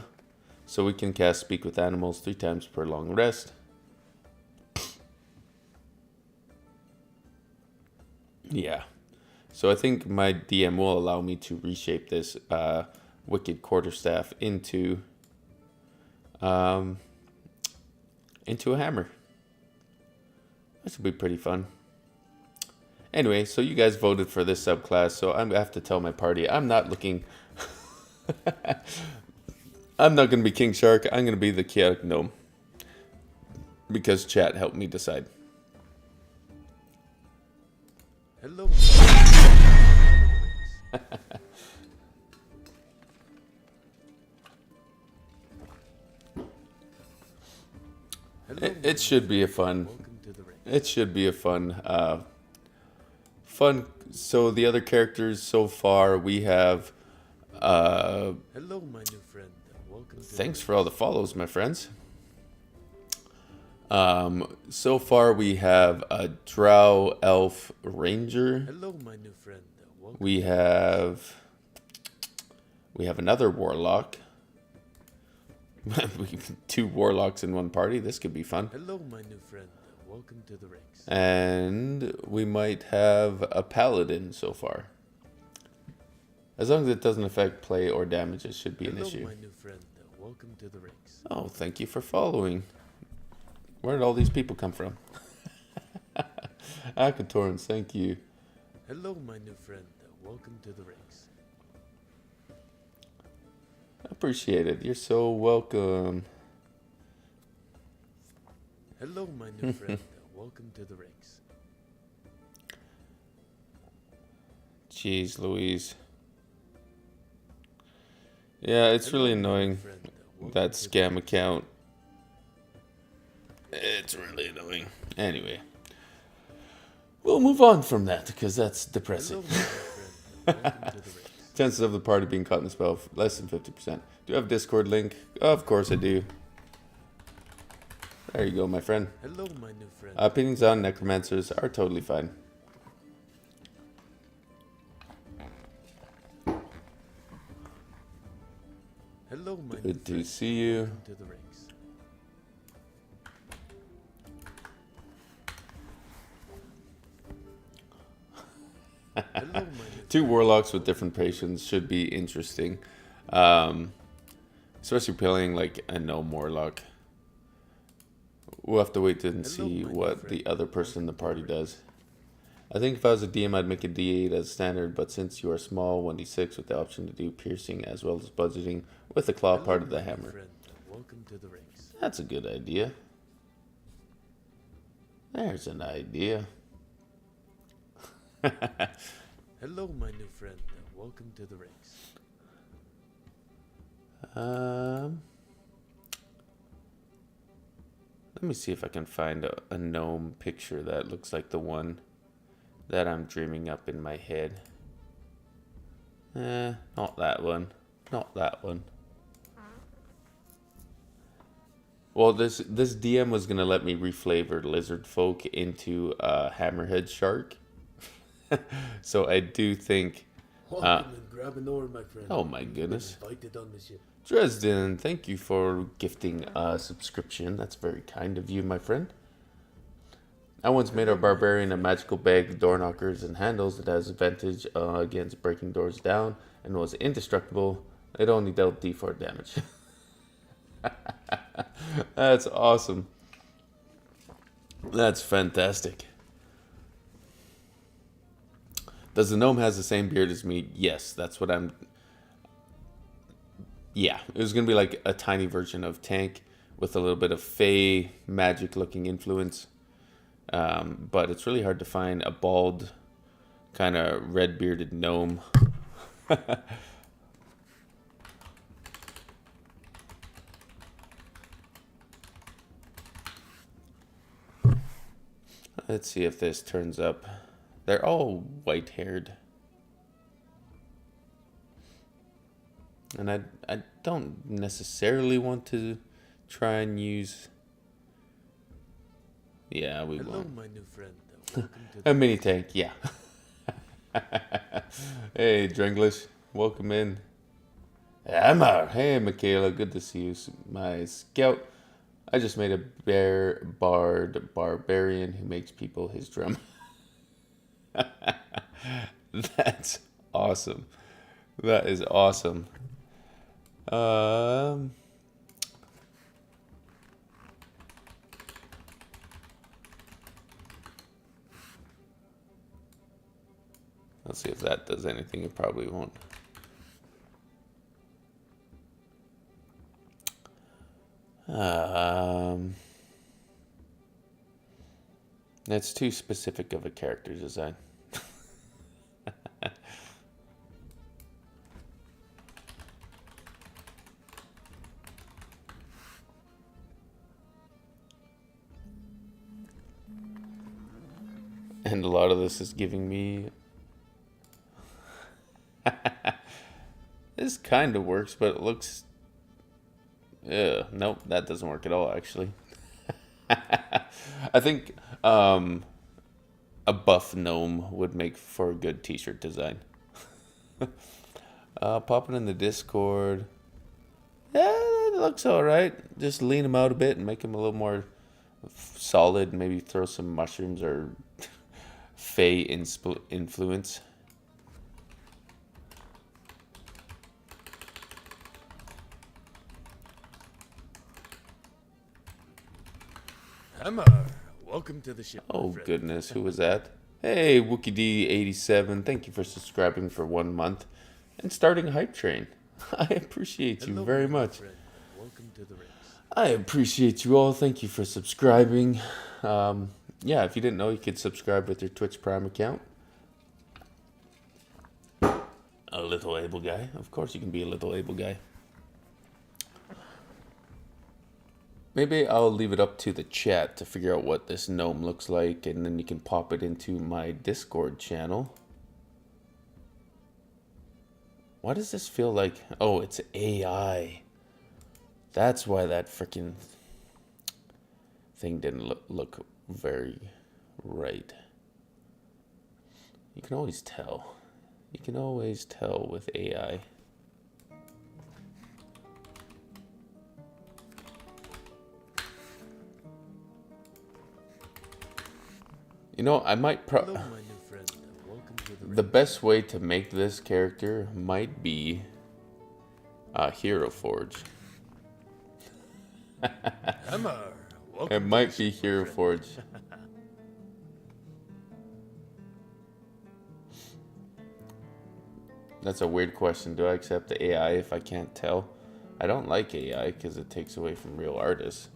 Speaker 2: so we can cast Speak with Animals 3 times per long rest. Yeah, so I think my DM will allow me to reshape this Wicked Quarterstaff into a hammer. This will be pretty fun. Anyway, so you guys voted for this subclass, so I have to tell my party I'm not looking... I'm not going to be King Shark. I'm going to be the Chaotic Gnome. Because chat helped me decide.
Speaker 3: Hello.
Speaker 2: It should be a fun...
Speaker 3: Welcome to the ring.
Speaker 2: It should be a fun fun. So the other characters so far we have.
Speaker 3: Hello, my new friend. Welcome to
Speaker 2: Thanks
Speaker 3: the
Speaker 2: for all the follows, my friends. So far we have a drow elf ranger.
Speaker 3: Hello, my new friend. Welcome
Speaker 2: We
Speaker 3: to
Speaker 2: have another warlock. Two warlocks in one party. This could be fun.
Speaker 3: Hello, my new friend. Welcome to the ranks.
Speaker 2: And we might have a paladin so far. As long as it doesn't affect play or damage, it should be an
Speaker 3: Hello,
Speaker 2: issue.
Speaker 3: my new friend. Welcome to the ranks.
Speaker 2: Oh, thank you for following. Where did all these people come from? Akatorns, thank you.
Speaker 3: Hello, my new friend. Welcome to the ranks.
Speaker 2: Appreciate it. You're so welcome.
Speaker 3: Hello, my new friend. Welcome to the ranks.
Speaker 2: Jeez Louise. Yeah, it's really
Speaker 3: Hello, my new
Speaker 2: annoying.
Speaker 3: friend. Welcome
Speaker 2: That
Speaker 3: to the
Speaker 2: scam
Speaker 3: ranks.
Speaker 2: account. It's really annoying. Anyway. We'll move on from that because that's depressing.
Speaker 3: Hello, my new friend. Welcome to the ranks.
Speaker 2: Chances of the party being caught in the spell, less than 50%. Do you have a Discord link? Of course I do. There you go, my friend.
Speaker 3: Hello, my new friend.
Speaker 2: Opinions on necromancers are totally fine.
Speaker 3: Hello, my new
Speaker 2: Good to
Speaker 3: friend.
Speaker 2: see you.
Speaker 3: Welcome to the ranks. Hello, my new
Speaker 2: Two
Speaker 3: friend.
Speaker 2: warlocks with different patients should be interesting. Especially playing like a gnome warlock. We'll have to wait and see
Speaker 3: my new
Speaker 2: what
Speaker 3: friend.
Speaker 2: the other person in the party does. I think if I was a DM, I'd make a D8 as standard, but since you are small, 1d6 with the option to do piercing as well as budgeting with the claw
Speaker 3: Hello,
Speaker 2: part of
Speaker 3: my
Speaker 2: the
Speaker 3: new
Speaker 2: hammer.
Speaker 3: friend. Welcome to the ranks.
Speaker 2: That's a good idea. There's an idea.
Speaker 3: Hello, my new friend. Welcome to the ranks.
Speaker 2: Let me see if I can find a gnome picture that looks like the one that I'm dreaming up in my head. Not that one. Not that one. Well, this DM was gonna let me reflavor lizard folk into a hammerhead shark. So I do think.
Speaker 4: Welcome and grab an oar, my friend.
Speaker 2: Oh my
Speaker 4: You've
Speaker 2: goodness.
Speaker 4: been invited on the ship.
Speaker 2: Dresden, thank you for gifting a subscription. That's very kind of you, my friend. I once made a barbarian a magical bag of door knockers and handles that has advantage against breaking doors down and was indestructible. It only dealt D4 damage. That's awesome. That's fantastic. Does the gnome has the same beard as me? Yes, that's what I'm... Yeah, it was going to be like a tiny version of Tank with a little bit of fey magic looking influence. But it's really hard to find a bald, kind of red bearded gnome. Let's see if this turns up. They're all white haired. And I don't necessarily want to try and use... Yeah, we
Speaker 3: Hello,
Speaker 2: won't.
Speaker 3: my new friend. Welcome to the
Speaker 2: A mini tank, yeah. Hey, Drenglish, welcome in. Hammar, hey, Michaela, good to see you, my scout. I just made a bard barbarian who makes people his drum. That's awesome. That is awesome. Let's see if that does anything. It probably won't. That's too specific of a character design. And a lot of this is giving me... This kind of works, but it looks... Nope, that doesn't work at all, actually. I think a buff gnome would make for a good t-shirt design. Pop it in the Discord. Yeah, it looks alright. Just lean him out a bit and make him a little more solid. Maybe throw some mushrooms or Fey influence.
Speaker 3: Hammar, welcome to the ship. my
Speaker 2: Oh
Speaker 3: friend.
Speaker 2: goodness, who was that? Hey, WookieD87, thank you for subscribing for 1 month and starting a hype train. I appreciate you
Speaker 3: Hello,
Speaker 2: very
Speaker 3: my
Speaker 2: much.
Speaker 3: friend, and welcome to the ranks.
Speaker 2: I appreciate you all. Thank you for subscribing. Yeah, if you didn't know, you could subscribe with your Twitch Prime account. A little able guy. Of course you can be a little able guy. Maybe I'll leave it up to the chat to figure out what this gnome looks like, and then you can pop it into my Discord channel. Why does this feel like... Oh, it's AI. That's why that freaking thing didn't look very right. You can always tell. You can always tell with AI. You know, I might
Speaker 3: Hello, my new friend, and welcome to the
Speaker 2: the best way to make this character might be Hero Forge.
Speaker 3: Hammar, welcome
Speaker 2: It
Speaker 3: to
Speaker 2: might
Speaker 3: the
Speaker 2: be
Speaker 3: ship, my
Speaker 2: Hero
Speaker 3: friend.
Speaker 2: Forge. That's a weird question. Do I accept the AI if I can't tell? I don't like AI because it takes away from real artists.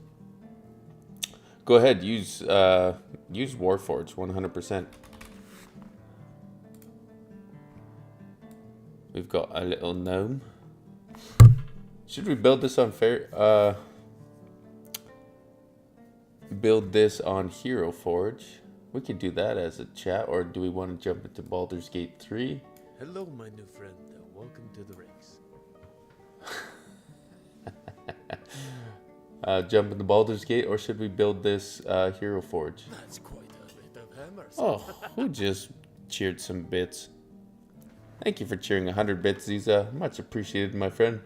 Speaker 2: Go ahead, use Warforge 100%. We've got a little gnome. Should we build this on build this on Hero Forge? We could do that as a chat, or do we want to jump into Baldur's Gate 3?
Speaker 3: Hello, my new friend, and welcome to the ranks.
Speaker 2: Jump into Baldur's Gate, or should we build this Hero Forge?
Speaker 3: That's quite a bit of hammers.
Speaker 2: Oh, who just cheered some bits? Thank you for cheering 100 bits, Ziza. Much appreciated, my friend.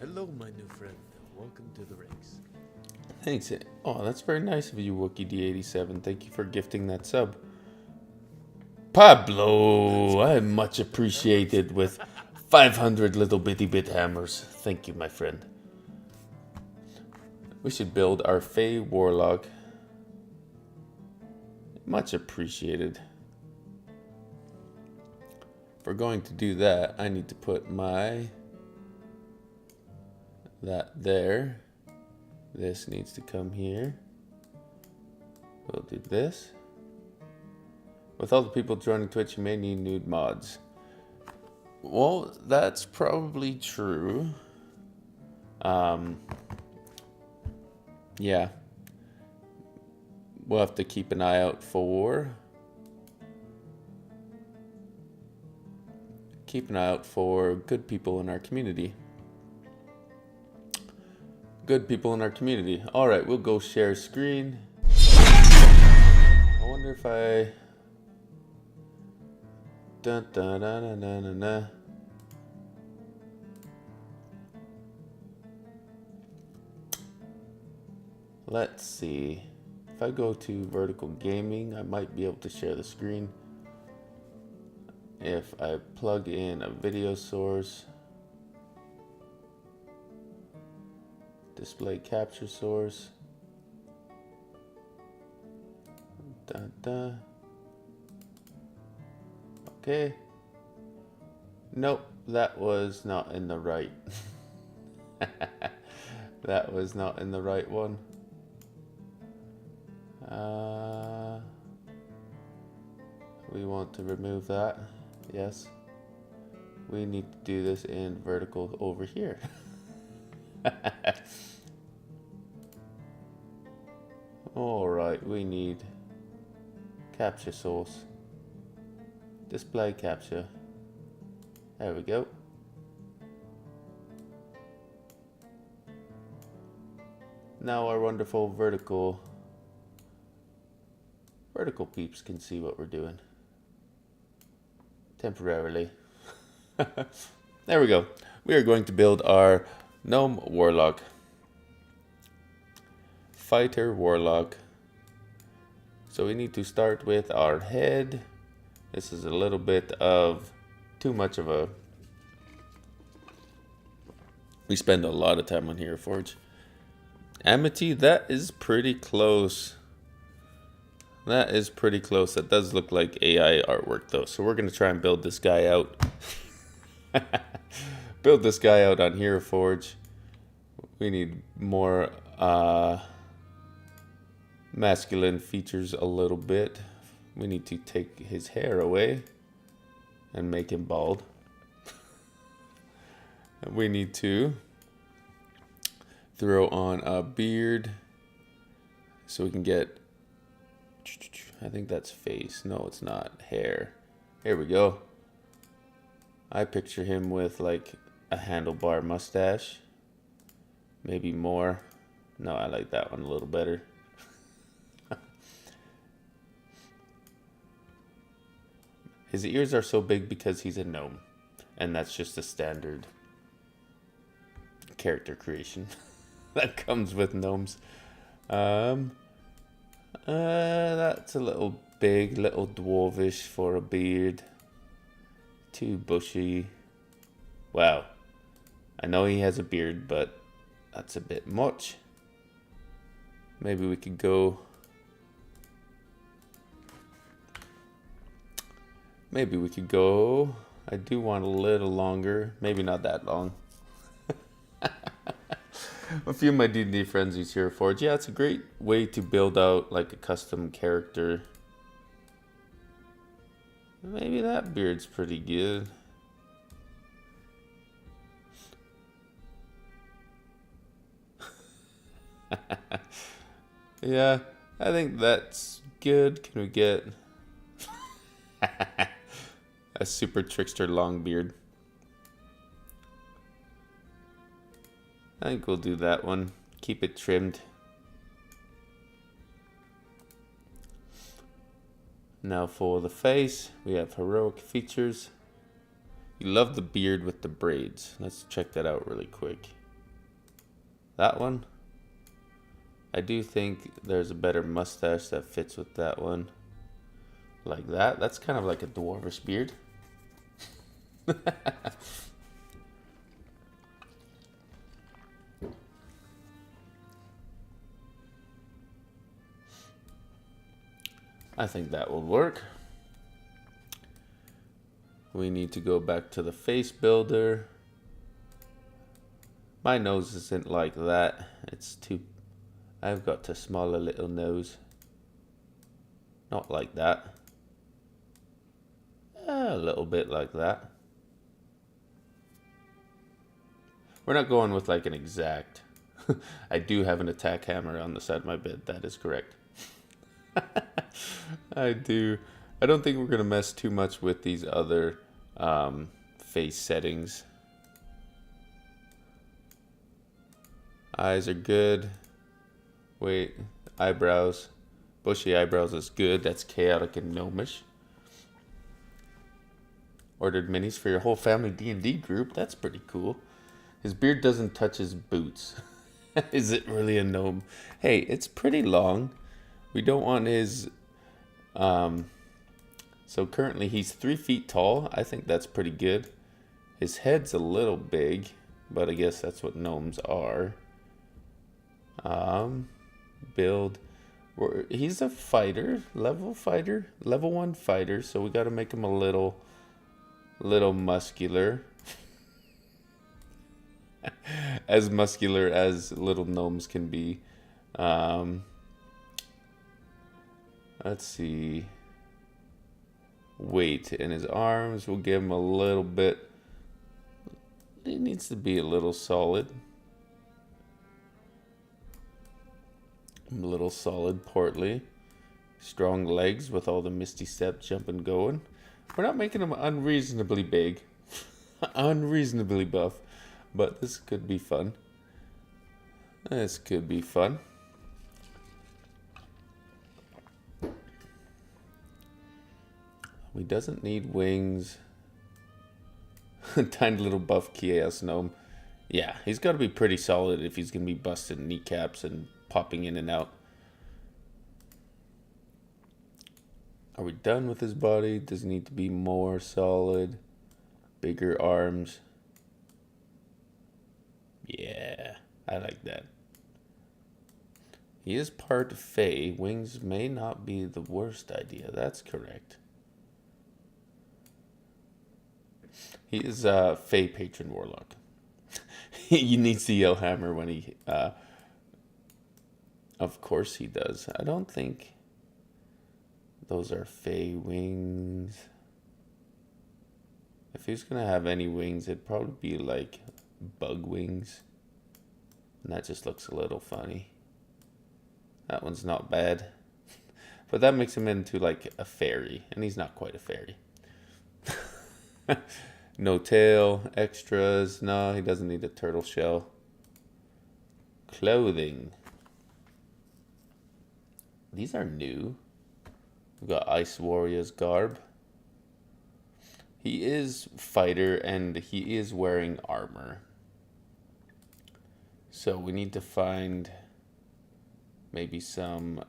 Speaker 3: Hello, my new friend, and welcome to the ranks.
Speaker 2: Thanks. Oh, that's very nice of you, WookieD87. Thank you for gifting that sub. Pablo, I'm much appreciated with 500 little bitty bit hammers. Thank you, my friend. We should build our Fey Warlock. Much appreciated. If we're going to do that, I need to put that there. This needs to come here. We'll do this. With all the people joining Twitch, you may need nude mods. Well, that's probably true. Yeah. We'll have to keep an eye out for... Keep an eye out for good people in our community. Good people in our community. Alright, we'll go share screen. I wonder if I... Dun, dun, dun, dun, dun, dun, dun. Let's see. If I go to vertical gaming, I might be able to share the screen. If I plug in a video source, display capture source, dun, dun. Okay. Nope, that was not in the right. That was not in the right one. We want to remove that. Yes. We need to do this in vertical over here. Alright, we need Capture source. Display capture. There we go. Now our wonderful vertical peeps can see what we're doing. Temporarily. There we go. We are going to build our gnome warlock. Fighter warlock. So we need to start with our head. This is a little bit of too much of a... We spend a lot of time on Hero Forge. Amity, that is pretty close. That is pretty close. That does look like AI artwork though. So we're going to try and build this guy out. Build this guy out on Hero Forge. We need more masculine features a little bit. We need to take his hair away and make him bald. We need to throw on a beard so we can get, I think that's face. No, it's not. Hair. Here we go. I picture him with like a handlebar mustache. Maybe more. No, I like that one a little better. His ears are so big because he's a gnome. And that's just a standard character creation that comes with gnomes. That's a little big, little dwarvish for a beard. Too bushy. Wow. I know he has a beard, but that's a bit much. Maybe we could go... I do want a little longer. Maybe not that long. A few of my D&D friends use Hero Forge. Yeah, it's a great way to build out like a custom character. Maybe that beard's pretty good. Yeah, I think that's good. Can we get a super trickster long beard? I think we'll do that one. Keep it trimmed. Now for the face, we have heroic features. You love the beard with the braids. Let's check that out really quick. That one. I do think there's a better mustache that fits with that one. Like that. That's kind of like a dwarvish beard. I think that will work. We need to go back to the face builder. My nose isn't like that. It's too... I've got to small a little nose. Not like that. A little bit like that. We're not going with like an exact. I do have an attack hammer on the side of my bed. That is correct. I do. I don't think we're going to mess too much with these other face settings. Eyes are good. Wait, eyebrows. Bushy eyebrows is good. That's chaotic and gnomish. Ordered minis for your whole family D&D group. That's pretty cool. His beard doesn't touch his boots. Is it really a gnome? Hey, it's pretty long. We don't want his... So currently he's 3 feet tall. I think that's pretty good. His head's a little big, but I guess that's what gnomes are. Build. He's a fighter, level 1 fighter. So we got to make him a little muscular. As muscular as little gnomes can be. Let's see. Weight in his arms. We'll give him a little bit. It needs to be a little solid. A little solid, portly. strong legs with all the misty step jumping going. We're not making him unreasonably big, unreasonably buff, but this could be fun. This could be fun. He doesn't need wings. Tiny little buff chaos gnome. Yeah, he's got to be pretty solid if he's going to be busting kneecaps and popping in and out. Are we done with his body? Does he need to be more solid? Bigger arms? Yeah, I like that. He is part Fey. Wings may not be the worst idea. That's correct. He is a Fey patron warlock. He needs to yell Hammar when he... of course he does. I don't think those are Fey wings. If he's going to have any wings, it'd probably be like bug wings. And that just looks a little funny. That one's not bad. But that makes him into like a fairy. And he's not quite a fairy. No tail, extras. No, he doesn't need a turtle shell. Clothing. These are new. We've got Ice Warrior's garb. He is fighter and he is wearing armor. So we need to find maybe some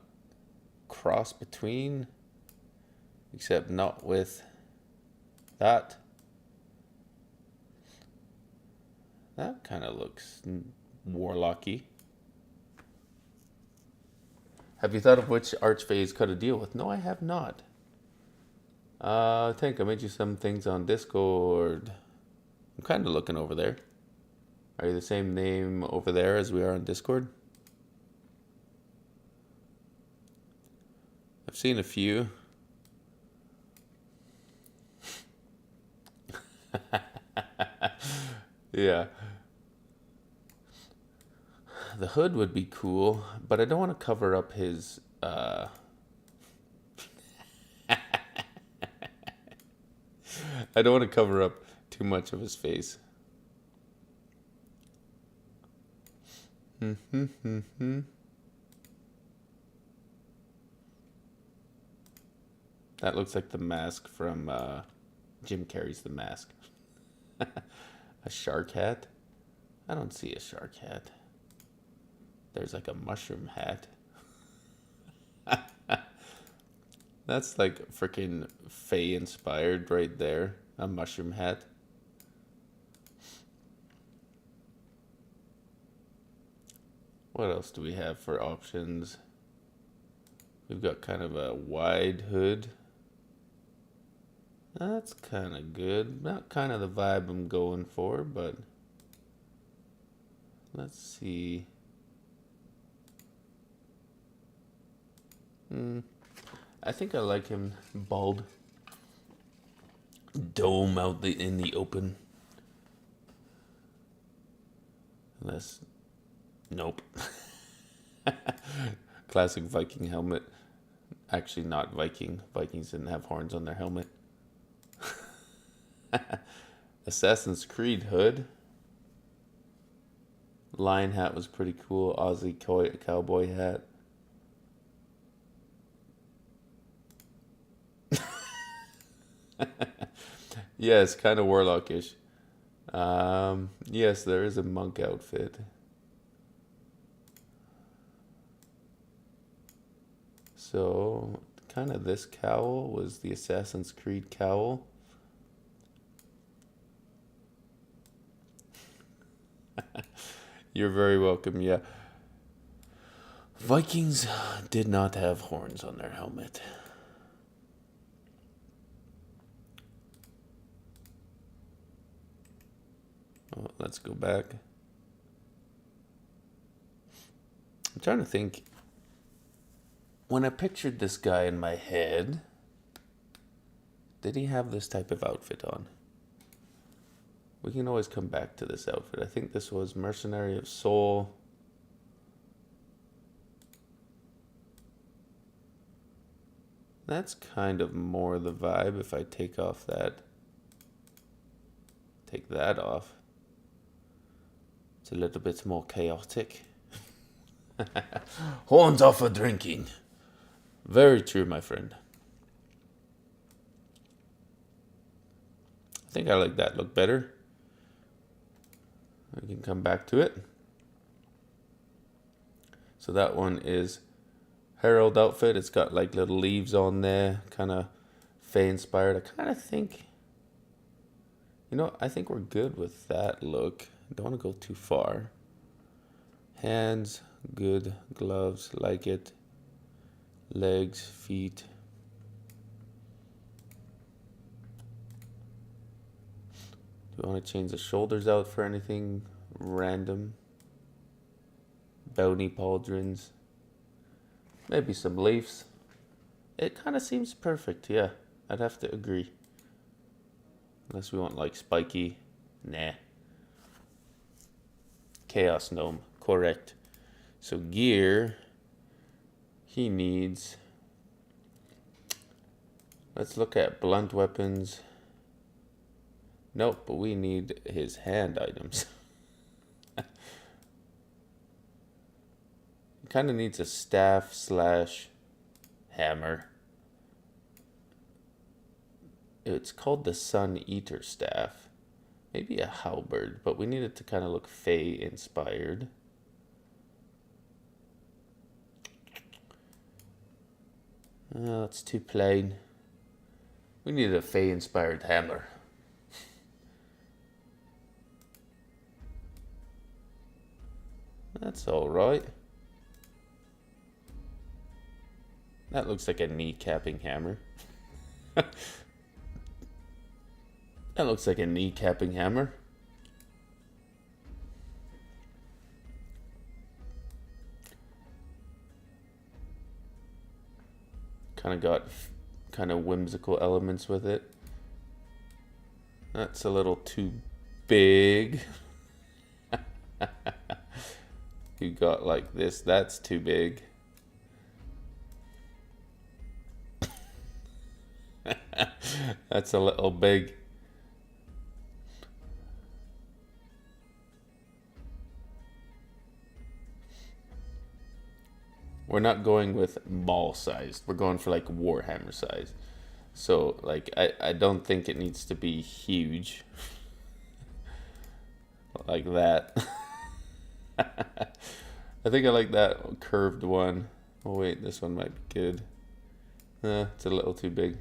Speaker 2: cross between, except not with that. That kind of looks warlocky. Have you thought of which archphase cut a deal with? No, I have not. I think I made you some things on Discord. I'm kind of looking over there. Are you the same name over there as we are on Discord? I've seen a few. Yeah. The hood would be cool, but I don't want to cover up his... I don't want to cover up too much of his face. That looks like the mask from Jim Carrey's The Mask. A shark hat? I don't see a shark hat. There's like a mushroom hat. That's like freaking Fae inspired right there. A mushroom hat. What else do we have for options? We've got kind of a wide hood. That's kind of good. Not kind of the vibe I'm going for, but let's see. I think I like him bald. Dome out in the open. Unless, nope. Classic Viking helmet. Actually not Viking. Vikings didn't have horns on their helmet. Assassin's Creed hood. Lion hat was pretty cool. Aussie cowboy hat. Yes, kind of warlockish. Yes, there is a monk outfit. So, kind of this cowl was the Assassin's Creed cowl. You're very welcome, yeah. Vikings did not have horns on their helmet. Oh, let's go back. I'm trying to think. When I pictured this guy in my head, did he have this type of outfit on? We can always come back to this outfit. I think this was Mercenary of Soul. That's kind of more the vibe if I take that off. It's a little bit more chaotic. Horns off for drinking. Very true, my friend. I think I like that look better. I can come back to it. So that one is Herald outfit. It's got like little leaves on there, kind of Fae inspired. I kind of think, I think we're good with that look. Don't want to go too far. Hands, good. Gloves, like it. Legs, feet. Do you want to change the shoulders out for anything random? Bounty pauldrons. Maybe some leaves. It kind of seems perfect, yeah. I'd have to agree. Unless we want like spiky. Nah. Chaos gnome. Correct. So gear. He needs. Let's look at blunt weapons. Nope, but we need his hand items. Kind of needs a staff / hammer. It's called the Sun Eater staff. Maybe a halberd, but we need it to kind of look Fae inspired. Oh, it's too plain. We need a Fae inspired hammer. That's all right. That looks like a kneecapping hammer. That looks like a kneecapping hammer. Kind of got kind of whimsical elements with it. That's a little too big. You got like this, that's too big. That's a little big. We're not going with mall sized. We're going for like Warhammer size. So like I don't think it needs to be huge. Like that. I think I like that curved one. Oh wait, this one might be good. It's a little too big.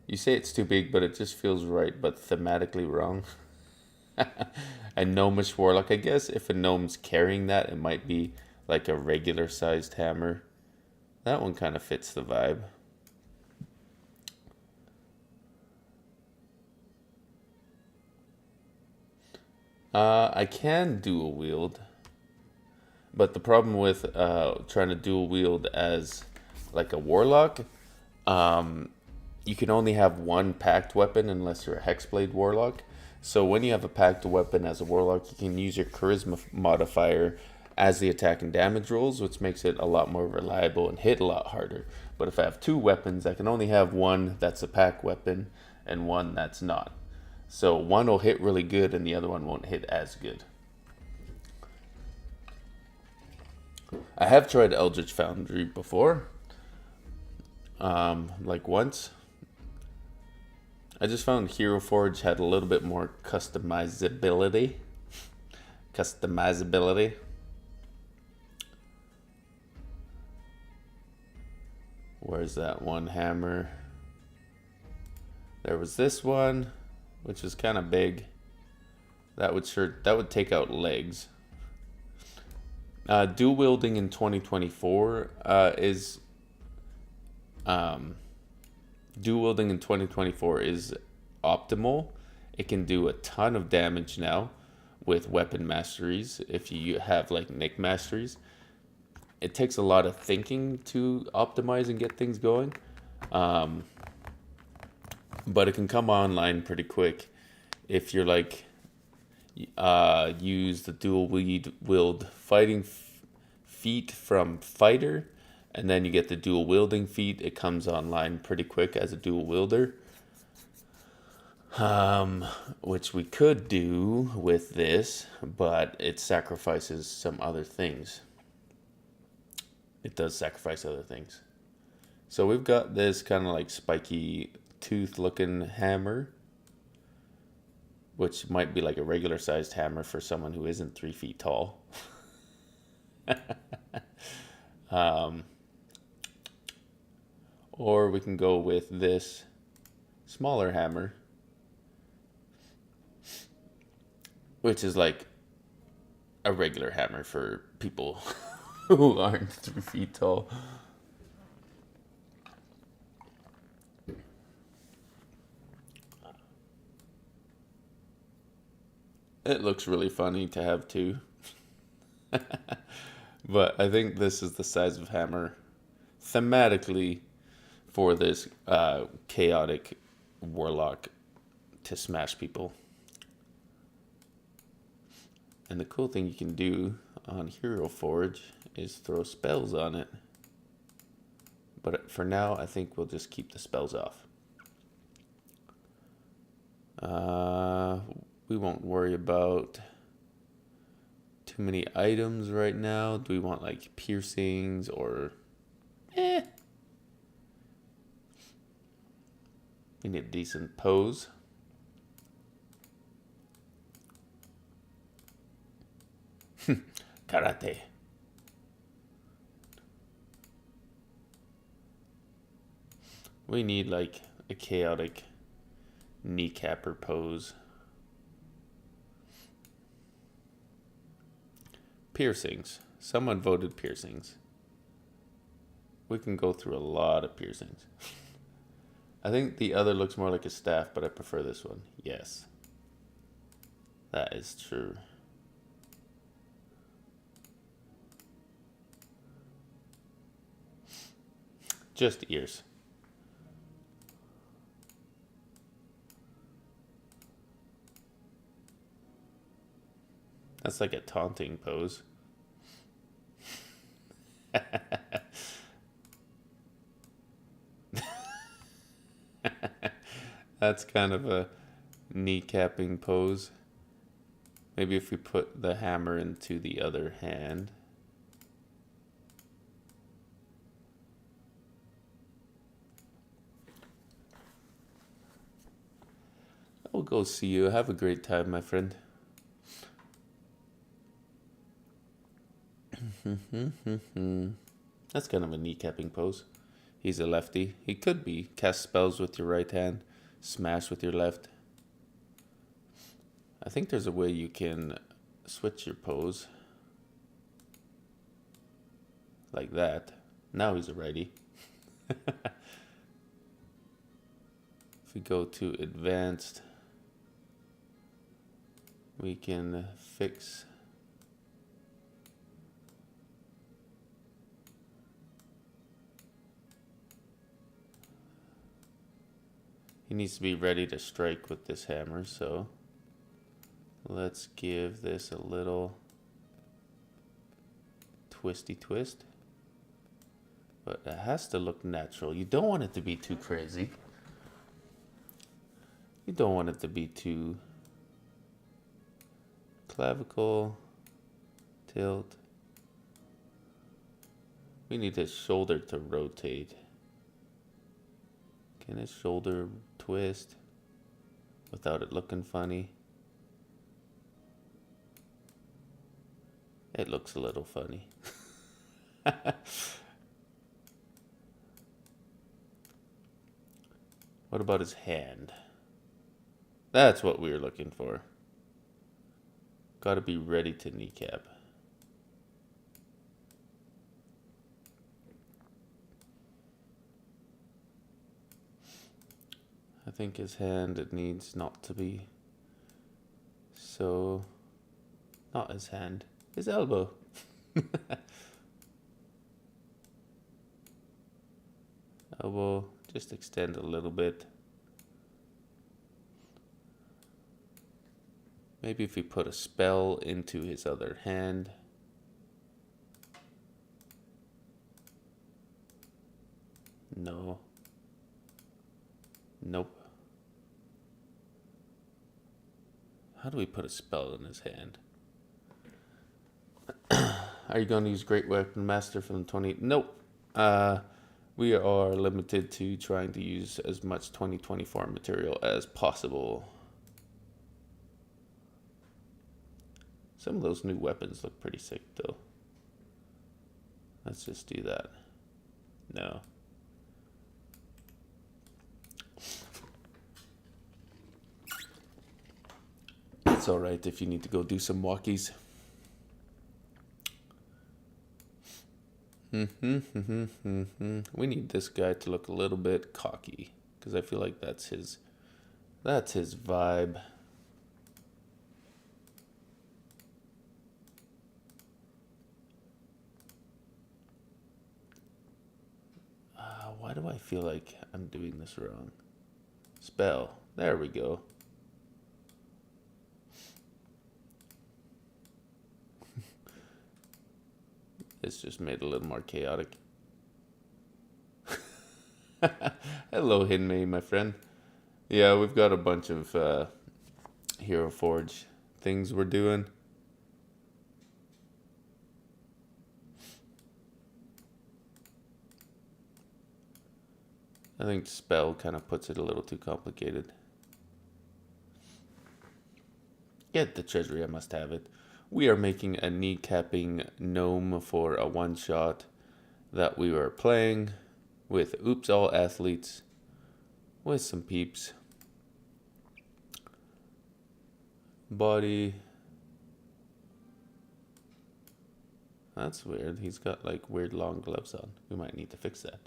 Speaker 2: You say it's too big, but it just feels right, but thematically wrong. A gnomish warlock. I guess if a gnome's carrying that, it might be like a regular sized hammer. That one kind of fits the vibe. I can dual wield, but the problem with trying to dual wield as like a warlock, you can only have one packed weapon unless you're a hexblade warlock. So when you have a packed weapon as a warlock, you can use your charisma modifier as the attack and damage rolls, which makes it a lot more reliable and hit a lot harder. But if I have two weapons, I can only have one that's a pack weapon and one that's not. So one will hit really good and the other one won't hit as good. I have tried Eldritch Foundry before. Like once. I just found Hero Forge had a little bit more customizability. Where's that one hammer? There was this one, which is kind of big. That would take out legs. Dual wielding in 2024 is optimal. It can do a ton of damage now with weapon masteries. If you have like Nick masteries, it takes a lot of thinking to optimize and get things going. But it can come online pretty quick if you're like use the dual wield fighting feat from fighter And then you get the dual wielding feat. It comes online pretty quick as a dual wielder. Which we could do with this, but it sacrifices some other things. It does sacrifice other things. So we've got this kind of like spiky tooth looking hammer, which might be like a regular sized hammer for someone who isn't 3 feet tall. Or we can go with this smaller hammer, which is like a regular hammer for people who aren't 3 feet tall. It looks really funny to have too. But I think this is the size of hammer thematically for this chaotic warlock to smash people. And the cool thing you can do on Hero Forge is throw spells on it. But for now, I think we'll just keep the spells off. We won't worry about too many items right now. Do we want like piercings or... We need a decent pose. Karate. We need like a chaotic kneecapper pose. Piercings. Someone voted piercings. We can go through a lot of piercings. I think the other looks more like a staff, but I prefer this one. Yes. That is true. Just ears. That's like a taunting pose. That's kind of a kneecapping pose. Maybe if we put the hammer into the other hand. I'll go see you. Have a great time, my friend. That's kind of a kneecapping pose. He's a lefty. He could be. Cast spells with your right hand. Smash with your left. I think there's a way you can switch your pose. Like that. Now he's a righty. If we go to advanced, we can fix he needs to be ready to strike with this hammer, so let's give this a little twisty twist. But it has to look natural. You don't want it to be too crazy. You don't want it to be too clavicle, tilt. We need his shoulder to rotate. Can his shoulder twist without it looking funny? It looks a little funny. What about his hand? That's what we were looking for. Gotta be ready to kneecap. I think his hand, it needs not to be so... Not his hand. His elbow. Elbow, just extend a little bit. Maybe if we put a spell into his other hand. No. Nope. How do we put a spell in his hand? Are you going to use Great Weapon Master from 20? Nope. We are limited to trying to use as much 2024 material as possible. Some of those new weapons look pretty sick, though. Let's just do that. No. It's alright if you need to go do some walkies. We need this guy to look a little bit cocky, because I feel like that's his vibe. Why do I feel like I'm doing this wrong? Spell. There we go. It's just made it a little more chaotic. Hello, Hinmei, my friend. Yeah, we've got a bunch of Hero Forge things we're doing. I think spell kind of puts it a little too complicated. Get the treasury, I must have it. We are making a kneecapping gnome for a one-shot that we were playing with Oops All Athletes with some peeps. Body. That's weird. He's got like weird long gloves on. We might need to fix that.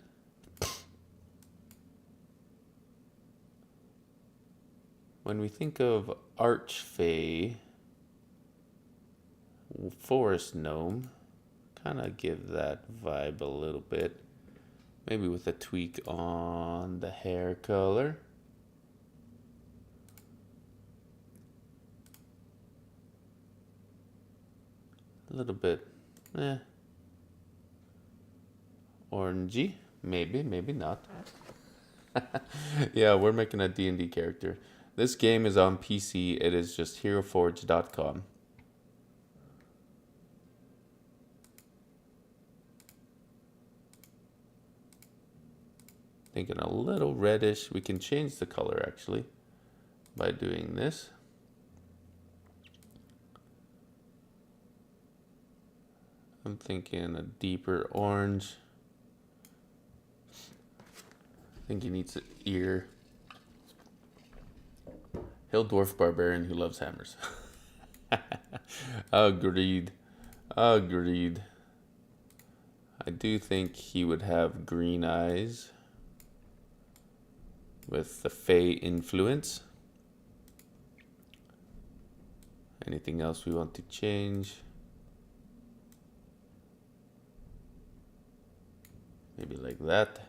Speaker 2: When we think of Archfey, Forest Gnome, kind of give that vibe a little bit. Maybe with a tweak on the hair color. A little bit, orangey, maybe not. Yeah, we're making a D&D character. This game is on PC. It is just heroforge.com. Thinking a little reddish. We can change the color actually by doing this. I'm thinking a deeper orange. I think he needs an ear. Hill Dwarf Barbarian who loves hammers. Agreed. Agreed. I do think he would have green eyes with the Fey influence. Anything else we want to change? Maybe like that.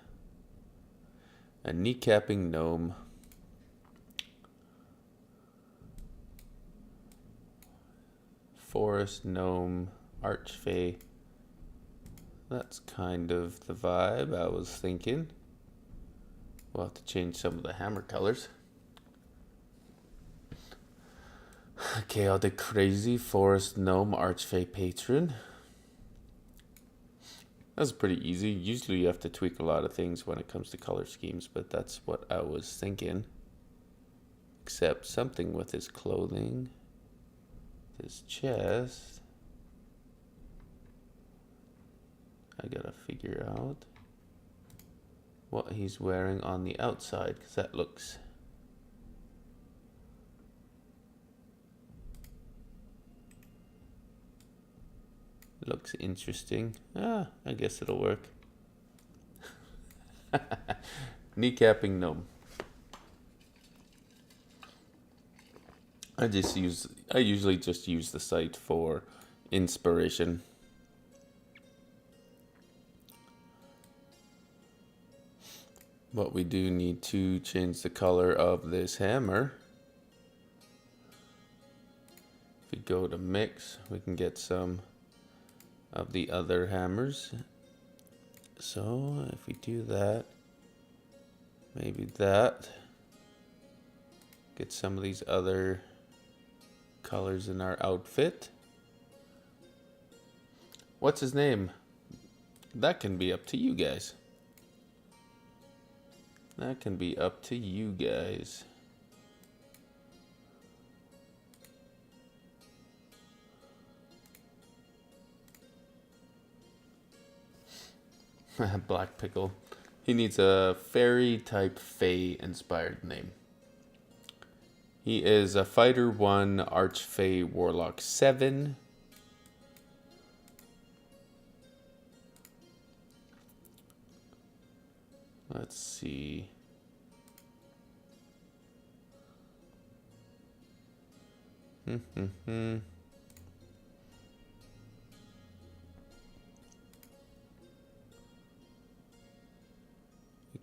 Speaker 2: A kneecapping gnome. Forest gnome, archfey. That's kind of the vibe I was thinking. We'll have to change some of the hammer colors. Chaotic crazy forest gnome archfey patron. That's pretty easy. Usually you have to tweak a lot of things when it comes to color schemes, but that's what I was thinking. Except something with his clothing, his chest. I gotta figure out what he's wearing on the outside, because that looks interesting. I guess it'll work. Kneecapping gnome. I usually just use the site for inspiration. But we do need to change the color of this hammer. If we go to mix, we can get some of the other hammers. So if we do that, Maybe that. Get some of these other colors in our outfit. What's his name? That can be up to you guys. That can be up to you guys. Black Pickle. He needs a fairy type fae inspired name. He is a fighter 1, archfey warlock 7. Let's see. We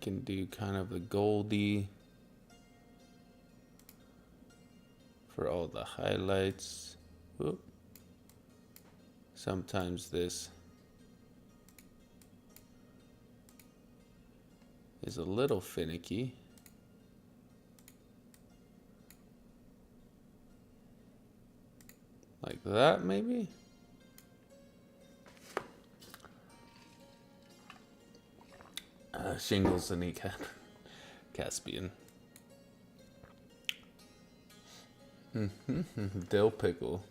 Speaker 2: can do kind of the Goldie for all the highlights. Whoop. Sometimes this is a little finicky. Like that, maybe? Shingles the kneecap. Caspian. Dill pickle.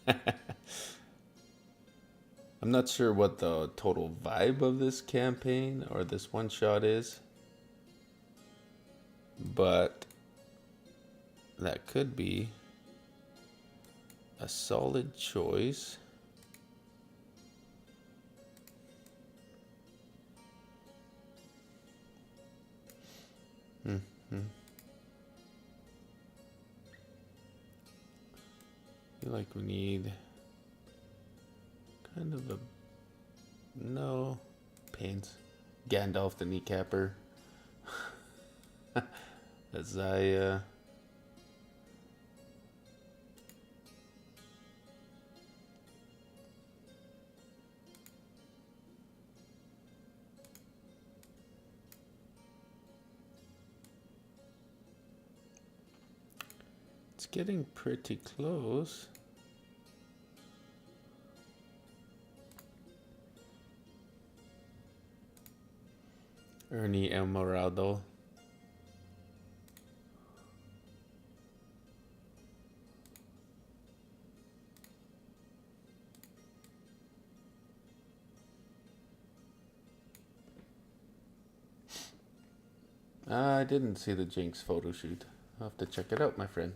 Speaker 2: I'm not sure what the total vibe of this campaign or this one shot is, but that could be a solid choice. I feel like we need kind of a pains. Gandalf the kneecapper. Isaiah. It's getting pretty close. Ernie Elmorado. I didn't see the Jinx photo shoot. I'll have to check it out, my friend.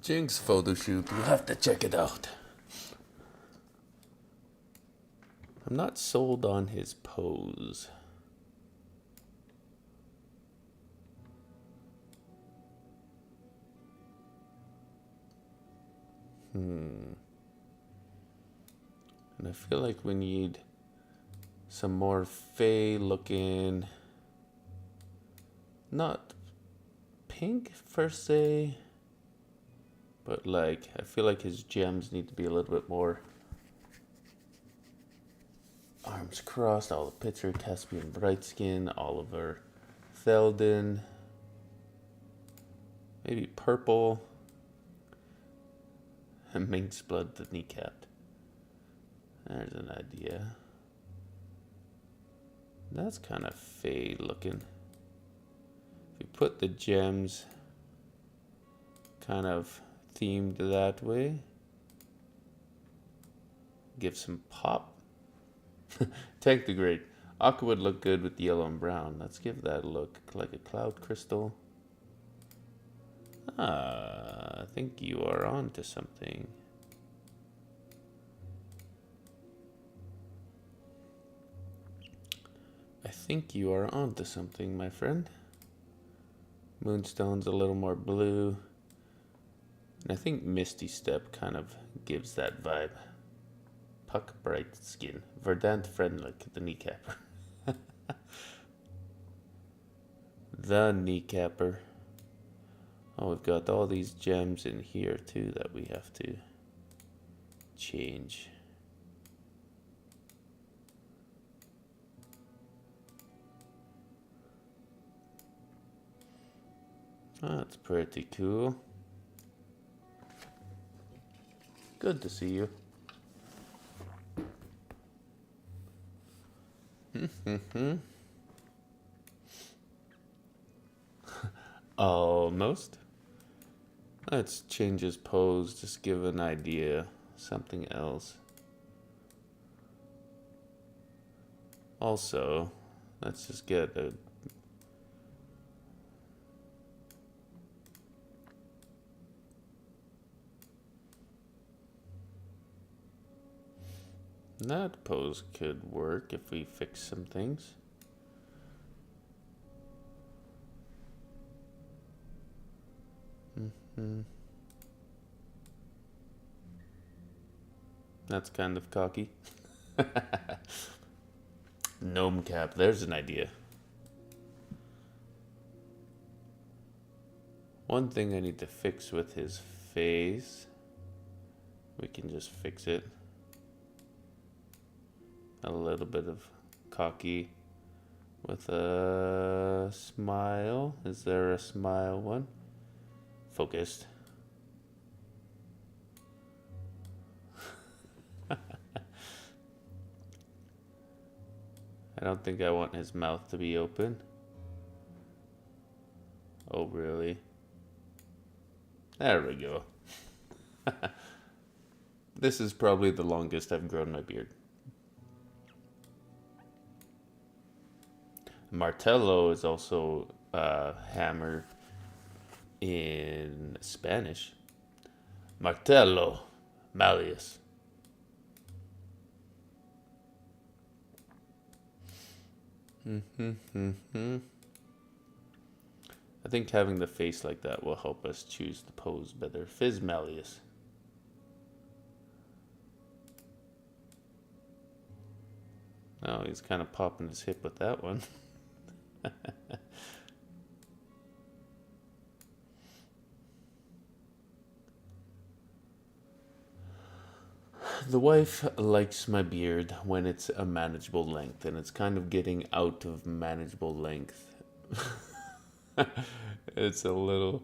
Speaker 2: Jinx photo shoot. We'll have to check it out. I'm not sold on his pose. And I feel like we need some more Fae looking, not pink per se, but like, I feel like his gems need to be a little bit more arms crossed. All the picture, Caspian Brightskin, Oliver Theldon, maybe purple, and Minx Blood the kneecapped. There's an idea. That's kind of fade looking. If you put the gems kind of themed that way, give some pop. Tank the Great. Aqua would look good with yellow and brown. Let's give that a look like a cloud crystal. I think you are on to something. I think you are on to something, my friend. Moonstone's a little more blue. And I think Misty Step kind of gives that vibe. Puck Bright Skin. Verdant Friendly, the kneecapper. The kneecapper. Oh, we've got all these gems in here too that we have to change. That's pretty cool. Good to see you. Almost. Let's change his pose, just give an idea. Something else. Also, let's just get a... That pose could work if we fix some things. That's kind of cocky. Gnome cap, there's an idea. One thing I need to fix with his face. We can just fix it. A little bit of cocky with a smile. Is there a smile one? Focused. I don't think I want his mouth to be open. Oh, really? There we go. This is probably the longest I've grown my beard. Martello is also hammer in Spanish. Martello, Malleus. I think having the face like that will help us choose the pose better. Fizz Malleus. Oh, he's kind of popping his hip with that one. The wife likes my beard when it's a manageable length, and it's kind of getting out of manageable length. It's a little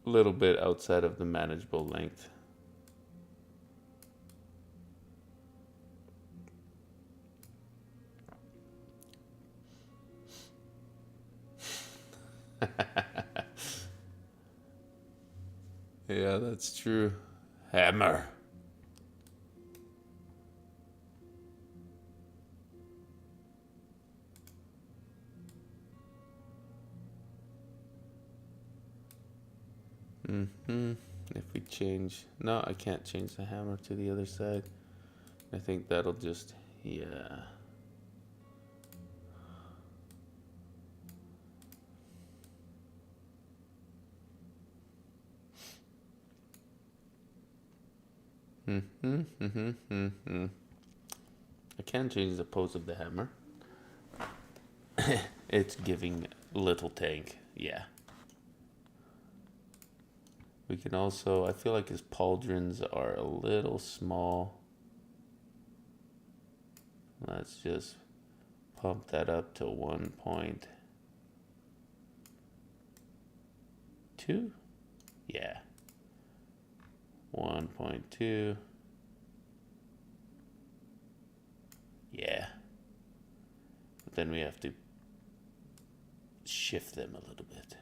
Speaker 2: bit outside of the manageable length. Yeah, that's true. Hammar. If we change... No, I can't change the hammer to the other side. I think that'll just... Yeah. I can change the pose of the hammer. It's giving little tank. Yeah. We can also, I feel like his pauldrons are a little small. Let's just pump that up to 1.2. Yeah. 1.2. Yeah. But then we have to shift them a little bit.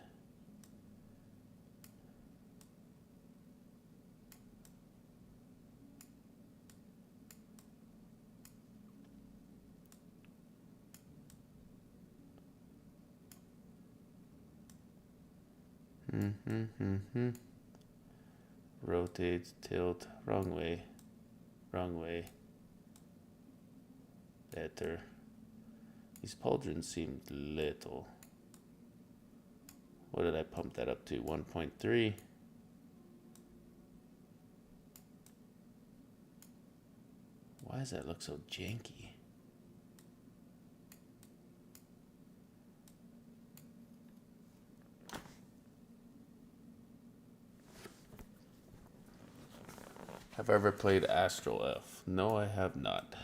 Speaker 2: Rotate, tilt, wrong way. Better. These pauldrons seem little. What did I pump that up to? 1.3. Why does that look so janky? Have I ever played Astral F? No, I have not.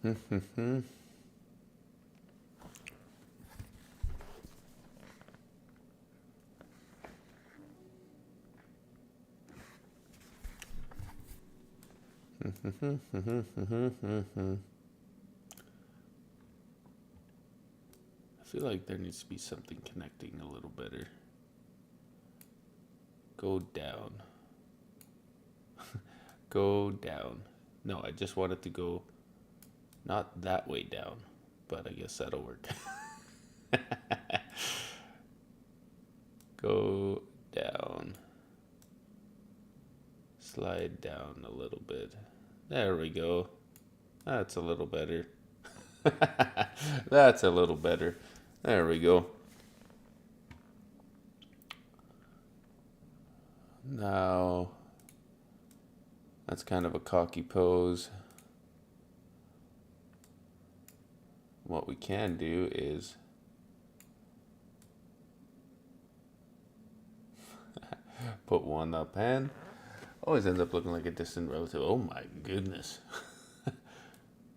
Speaker 2: I feel like there needs to be something connecting a little better. Go down. Go down. No, I just want it to go not that way down, but I guess that'll work. Go down. Slide down a little bit. There we go. That's a little better. That's a little better. There we go. Now, that's kind of a cocky pose. What we can do is put one up and always ends up looking like a distant relative. Oh my goodness.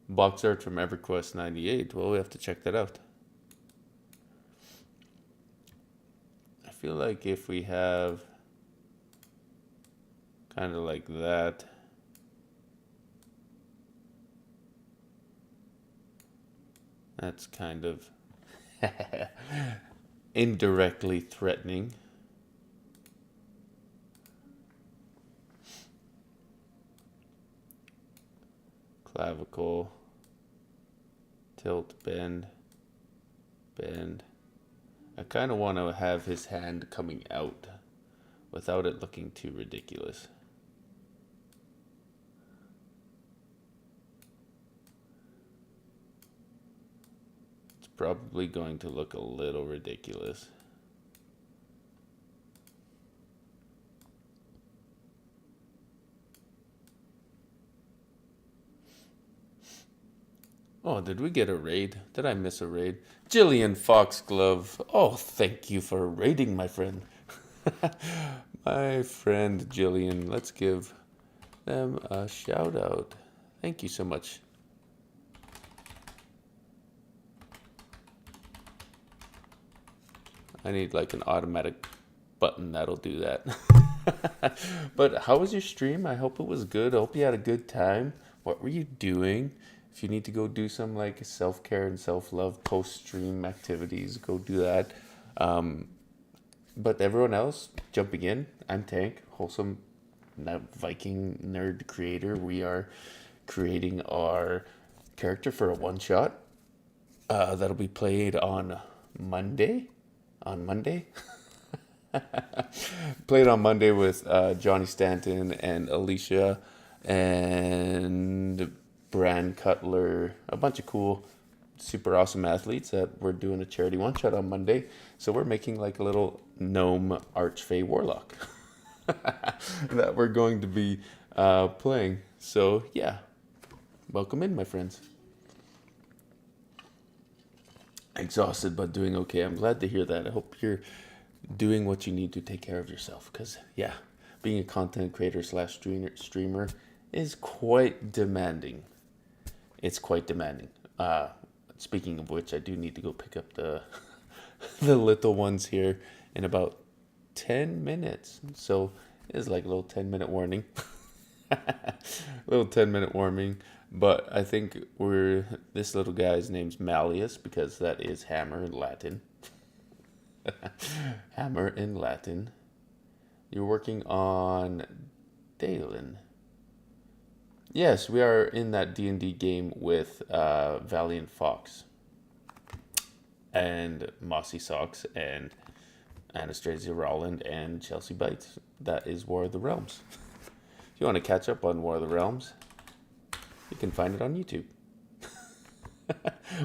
Speaker 2: Box art from EverQuest 98. Well, we have to check that out. I feel like if we have kind of like that, that's kind of indirectly threatening. Clavicle, tilt, bend, bend. I kind of want to have his hand coming out without it looking too ridiculous. It's probably going to look a little ridiculous. Oh, did we get a raid? Did I miss a raid? Jillian Foxglove. Oh, thank you for raiding, my friend. My friend Jillian. Let's give them a shout out. Thank you so much. I need like an automatic button that'll do that. But how was your stream? I hope it was good. I hope you had a good time. What were you doing? If you need to go do some like self-care and self-love post-stream activities, go do that. But everyone else jumping in, I'm Tank, wholesome Viking nerd creator. We are creating our character for a one-shot that'll be played on Monday. Played on Monday with Johnny Stanton and Alicia and Brand Cutler, a bunch of cool, super awesome athletes that we're doing a charity one shot on Monday. So we're making like a little gnome archfey warlock that we're going to be playing. So yeah, welcome in, my friends. Exhausted but doing okay. I'm glad to hear that. I hope you're doing what you need to take care of yourself, because yeah, being a content creator slash streamer is quite demanding. It's quite demanding. Speaking of which, I do need to go pick up the the little ones here in about 10 minutes. So it's like a little 10-minute warning. Little 10-minute warning. But I think this little guy's name's Malleus, because that is hammer in Latin. Hammer in Latin. You're working on Dalen. Yes, we are in that D&D game with Valiant Fox and Mossy Socks and Anastasia Rowland and Chelsea Bites. That is War of the Realms. If you want to catch up on War of the Realms, you can find it on YouTube.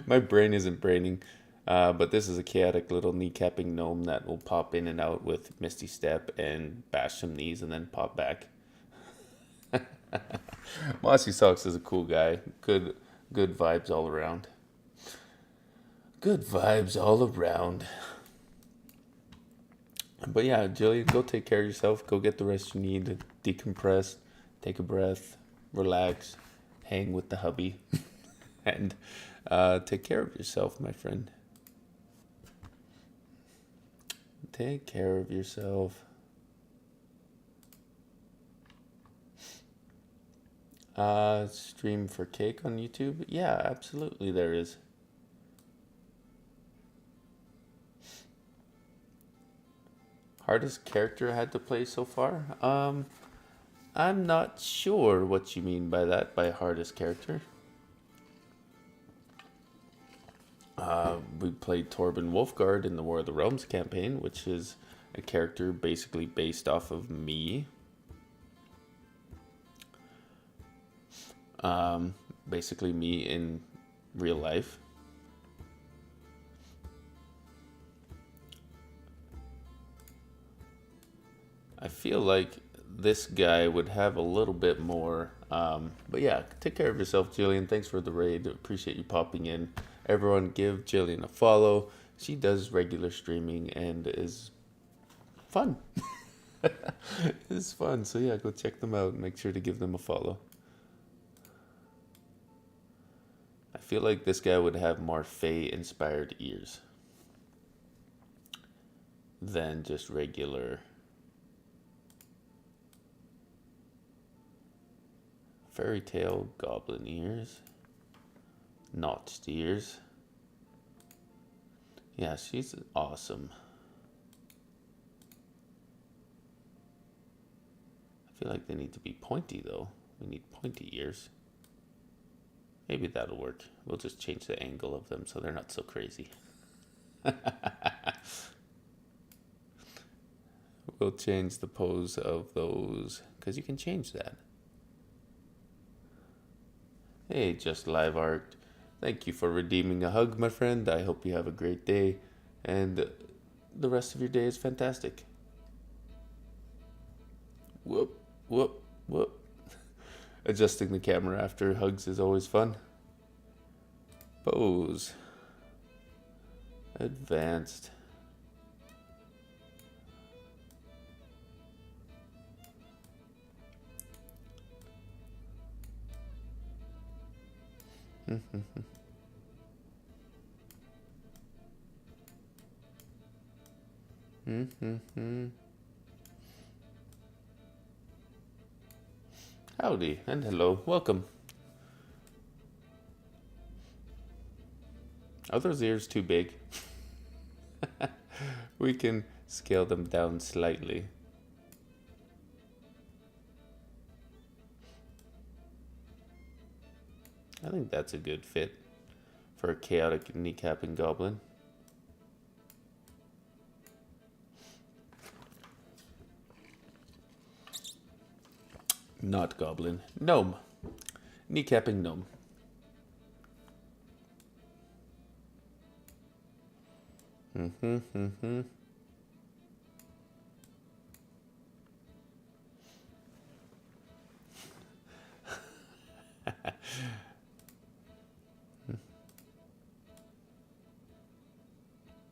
Speaker 2: My brain isn't braining, but this is a chaotic little kneecapping gnome that will pop in and out with Misty Step and bash some knees and then pop back. Mossy Socks is a cool guy. Good vibes all around. Good vibes all around. But yeah, Jillian, go take care of yourself. Go get the rest you need to decompress, take a breath, relax, hang with the hubby. And take care of yourself, my friend. Take care of yourself. Stream for cake on YouTube? Yeah, absolutely there is. Hardest character I had to play so far? I'm not sure what you mean by that, by hardest character. We played Torben Wolfgard in the War of the Realms campaign, which is a character basically based off of me. Basically me in real life. I feel like this guy would have a little bit more. But yeah, take care of yourself, Jillian. Thanks for the raid. Appreciate you popping in. Everyone give Jillian a follow. She does regular streaming and is fun. It's fun. So yeah, go check them out. Make sure to give them a follow. I feel like this guy would have more Fae-inspired ears than just regular fairy tale goblin ears. Notched ears. Yeah, she's awesome. I feel like they need to be pointy though. We need pointy ears. Maybe that'll work. We'll just change the angle of them so they're not so crazy. We'll change the pose of those because you can change that. Hey, Just Live Art. Thank you for redeeming a hug, my friend. I hope you have a great day and the rest of your day is fantastic. Whoop, whoop, whoop. Adjusting the camera after hugs is always fun. Pose. Advanced. Howdy and hello, welcome. Are those ears too big? We can scale them down slightly. I think that's a good fit for a chaotic kneecapping goblin. Not goblin. Gnome. Kneecapping gnome.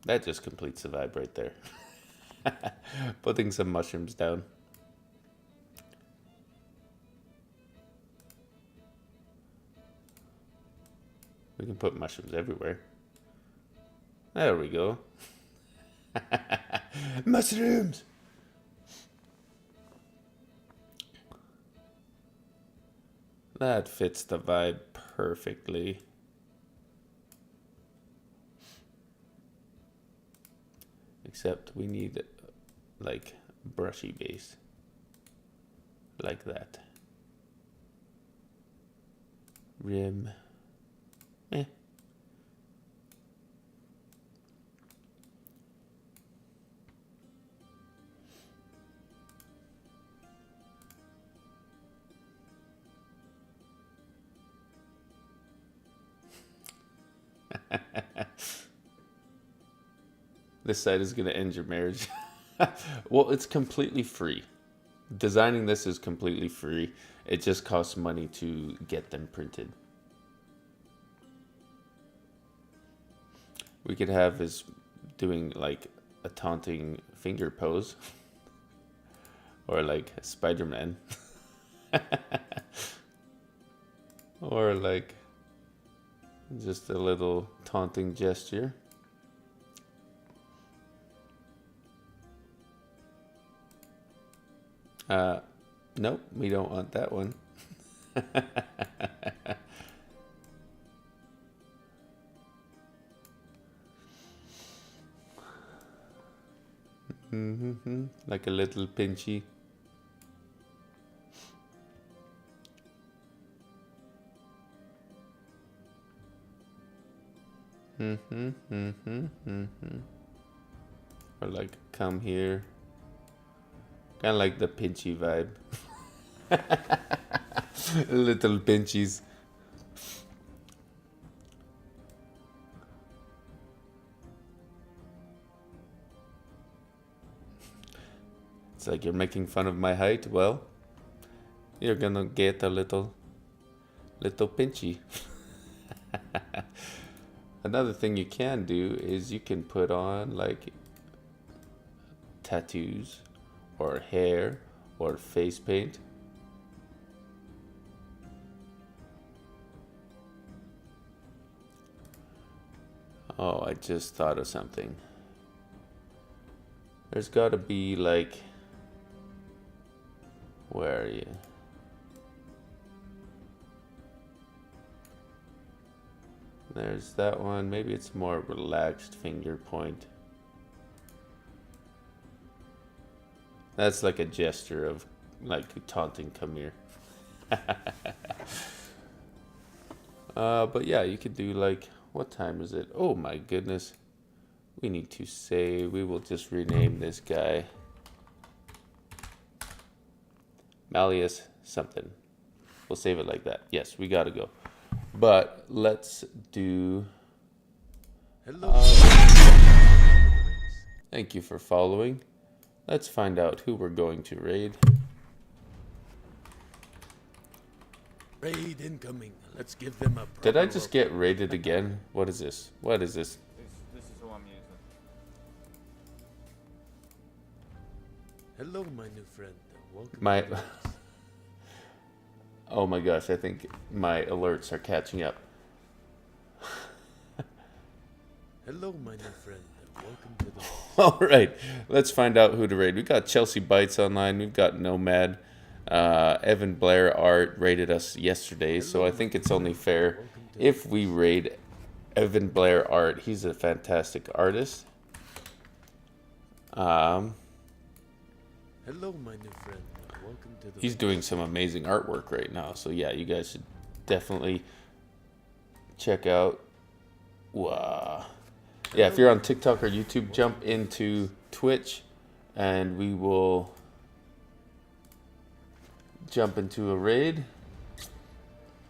Speaker 2: That just completes the vibe right there. Putting some mushrooms down. We can put mushrooms everywhere. There we go. Mushrooms! That fits the vibe perfectly. Except we need like brushy base. Like that. Rim. Eh. This site is going to end your marriage. Well, it's completely free. Designing this is completely free. It just costs money to get them printed. We could have his doing like a taunting finger pose. Or like Spider-Man. Or like Just a little taunting gesture. Nope, we don't want that one. Like a little pinchy. Or like come here. Kind of like the pinchy vibe. Little pinchies. It's like you're making fun of my height. Well, you're gonna get a little pinchy. Another thing you can do is you can put on like tattoos or hair or face paint. Oh, I just thought of something. There's gotta be like, where are you? There's that one. Maybe it's more relaxed finger point. That's like a gesture of like taunting, come here. But yeah, you could do like, what time is it? Oh my goodness. We need to save. We will just rename this guy Malleus something. We'll save it like that. Yes, we gotta go. But let's do...
Speaker 3: Hello.
Speaker 2: Thank you for following. Let's find out who we're going to raid.
Speaker 3: Raid incoming. Let's give them a.
Speaker 2: Did I just get raided again? What is this? What is this?
Speaker 5: This is who I'm using.
Speaker 3: Hello, my new friend. Welcome.
Speaker 2: My...
Speaker 3: to the race.
Speaker 2: Oh my gosh, I think my alerts are catching up.
Speaker 3: Hello, my new friend. Welcome to the race.
Speaker 2: All right, let's find out who to raid. We got Chelsea Bites online. We've got Nomad. Evan Blair Art raided us yesterday, so I think it's only fair if we raid Evan Blair Art. He's a fantastic artist.
Speaker 3: Hello, my new friend. Welcome to the
Speaker 2: He's
Speaker 3: race.
Speaker 2: doing some amazing artwork right now, so yeah, you guys should definitely check out. Wow. Yeah, if you're on TikTok or YouTube, jump into Twitch, and we will jump into a raid.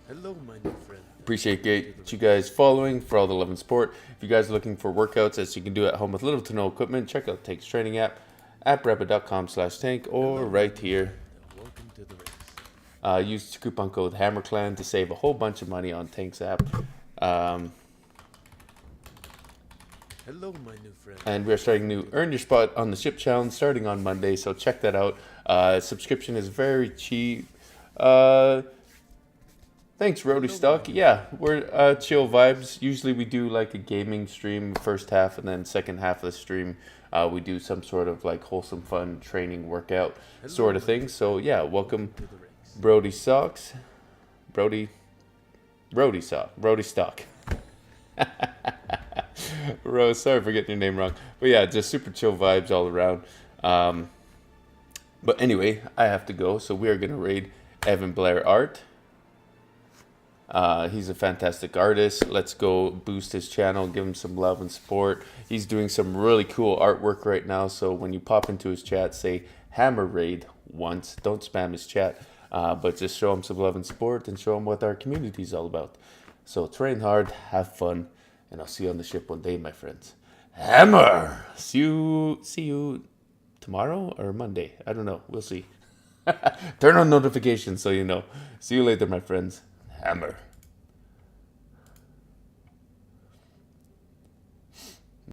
Speaker 3: Hello, my new friend.
Speaker 2: Appreciate you guys following, for all the love and support. If you guys are looking for workouts as you can do at home with little to no equipment, check out Tank's training app at rapid.com/tank or right here.
Speaker 3: Welcome to the race.
Speaker 2: Use coupon code HammerClan to save a whole bunch of money on Tank's app.
Speaker 3: Hello, my new friend.
Speaker 2: And we're starting new Earn Your Spot on the Ship Challenge starting on Monday, so check that out. Subscription is very cheap. Thanks, Roadie Stock. Yeah, we're chill vibes. Usually we do like a gaming stream first half, and then second half of the stream we do some sort of like wholesome fun training workout sort of thing. So yeah, welcome
Speaker 3: To the race.
Speaker 2: Brody Stocks. Brody Stock. Rose, sorry for getting your name wrong. But yeah, just super chill vibes all around. But anyway, I have to go, so we are going to raid Evan Blair Art. He's a fantastic artist. Let's go boost his channel, give him some love and support. He's doing some really cool artwork right now, so when you pop into his chat, say Hammar Raid once. Don't spam his chat, but just show him some love and support and show him what our community is all about. So train hard, have fun, and I'll see you on the ship one day, my friends. Hammar! See you tomorrow or Monday. I don't know. We'll see. Turn on notifications so you know. See you later, my friends. Hammar.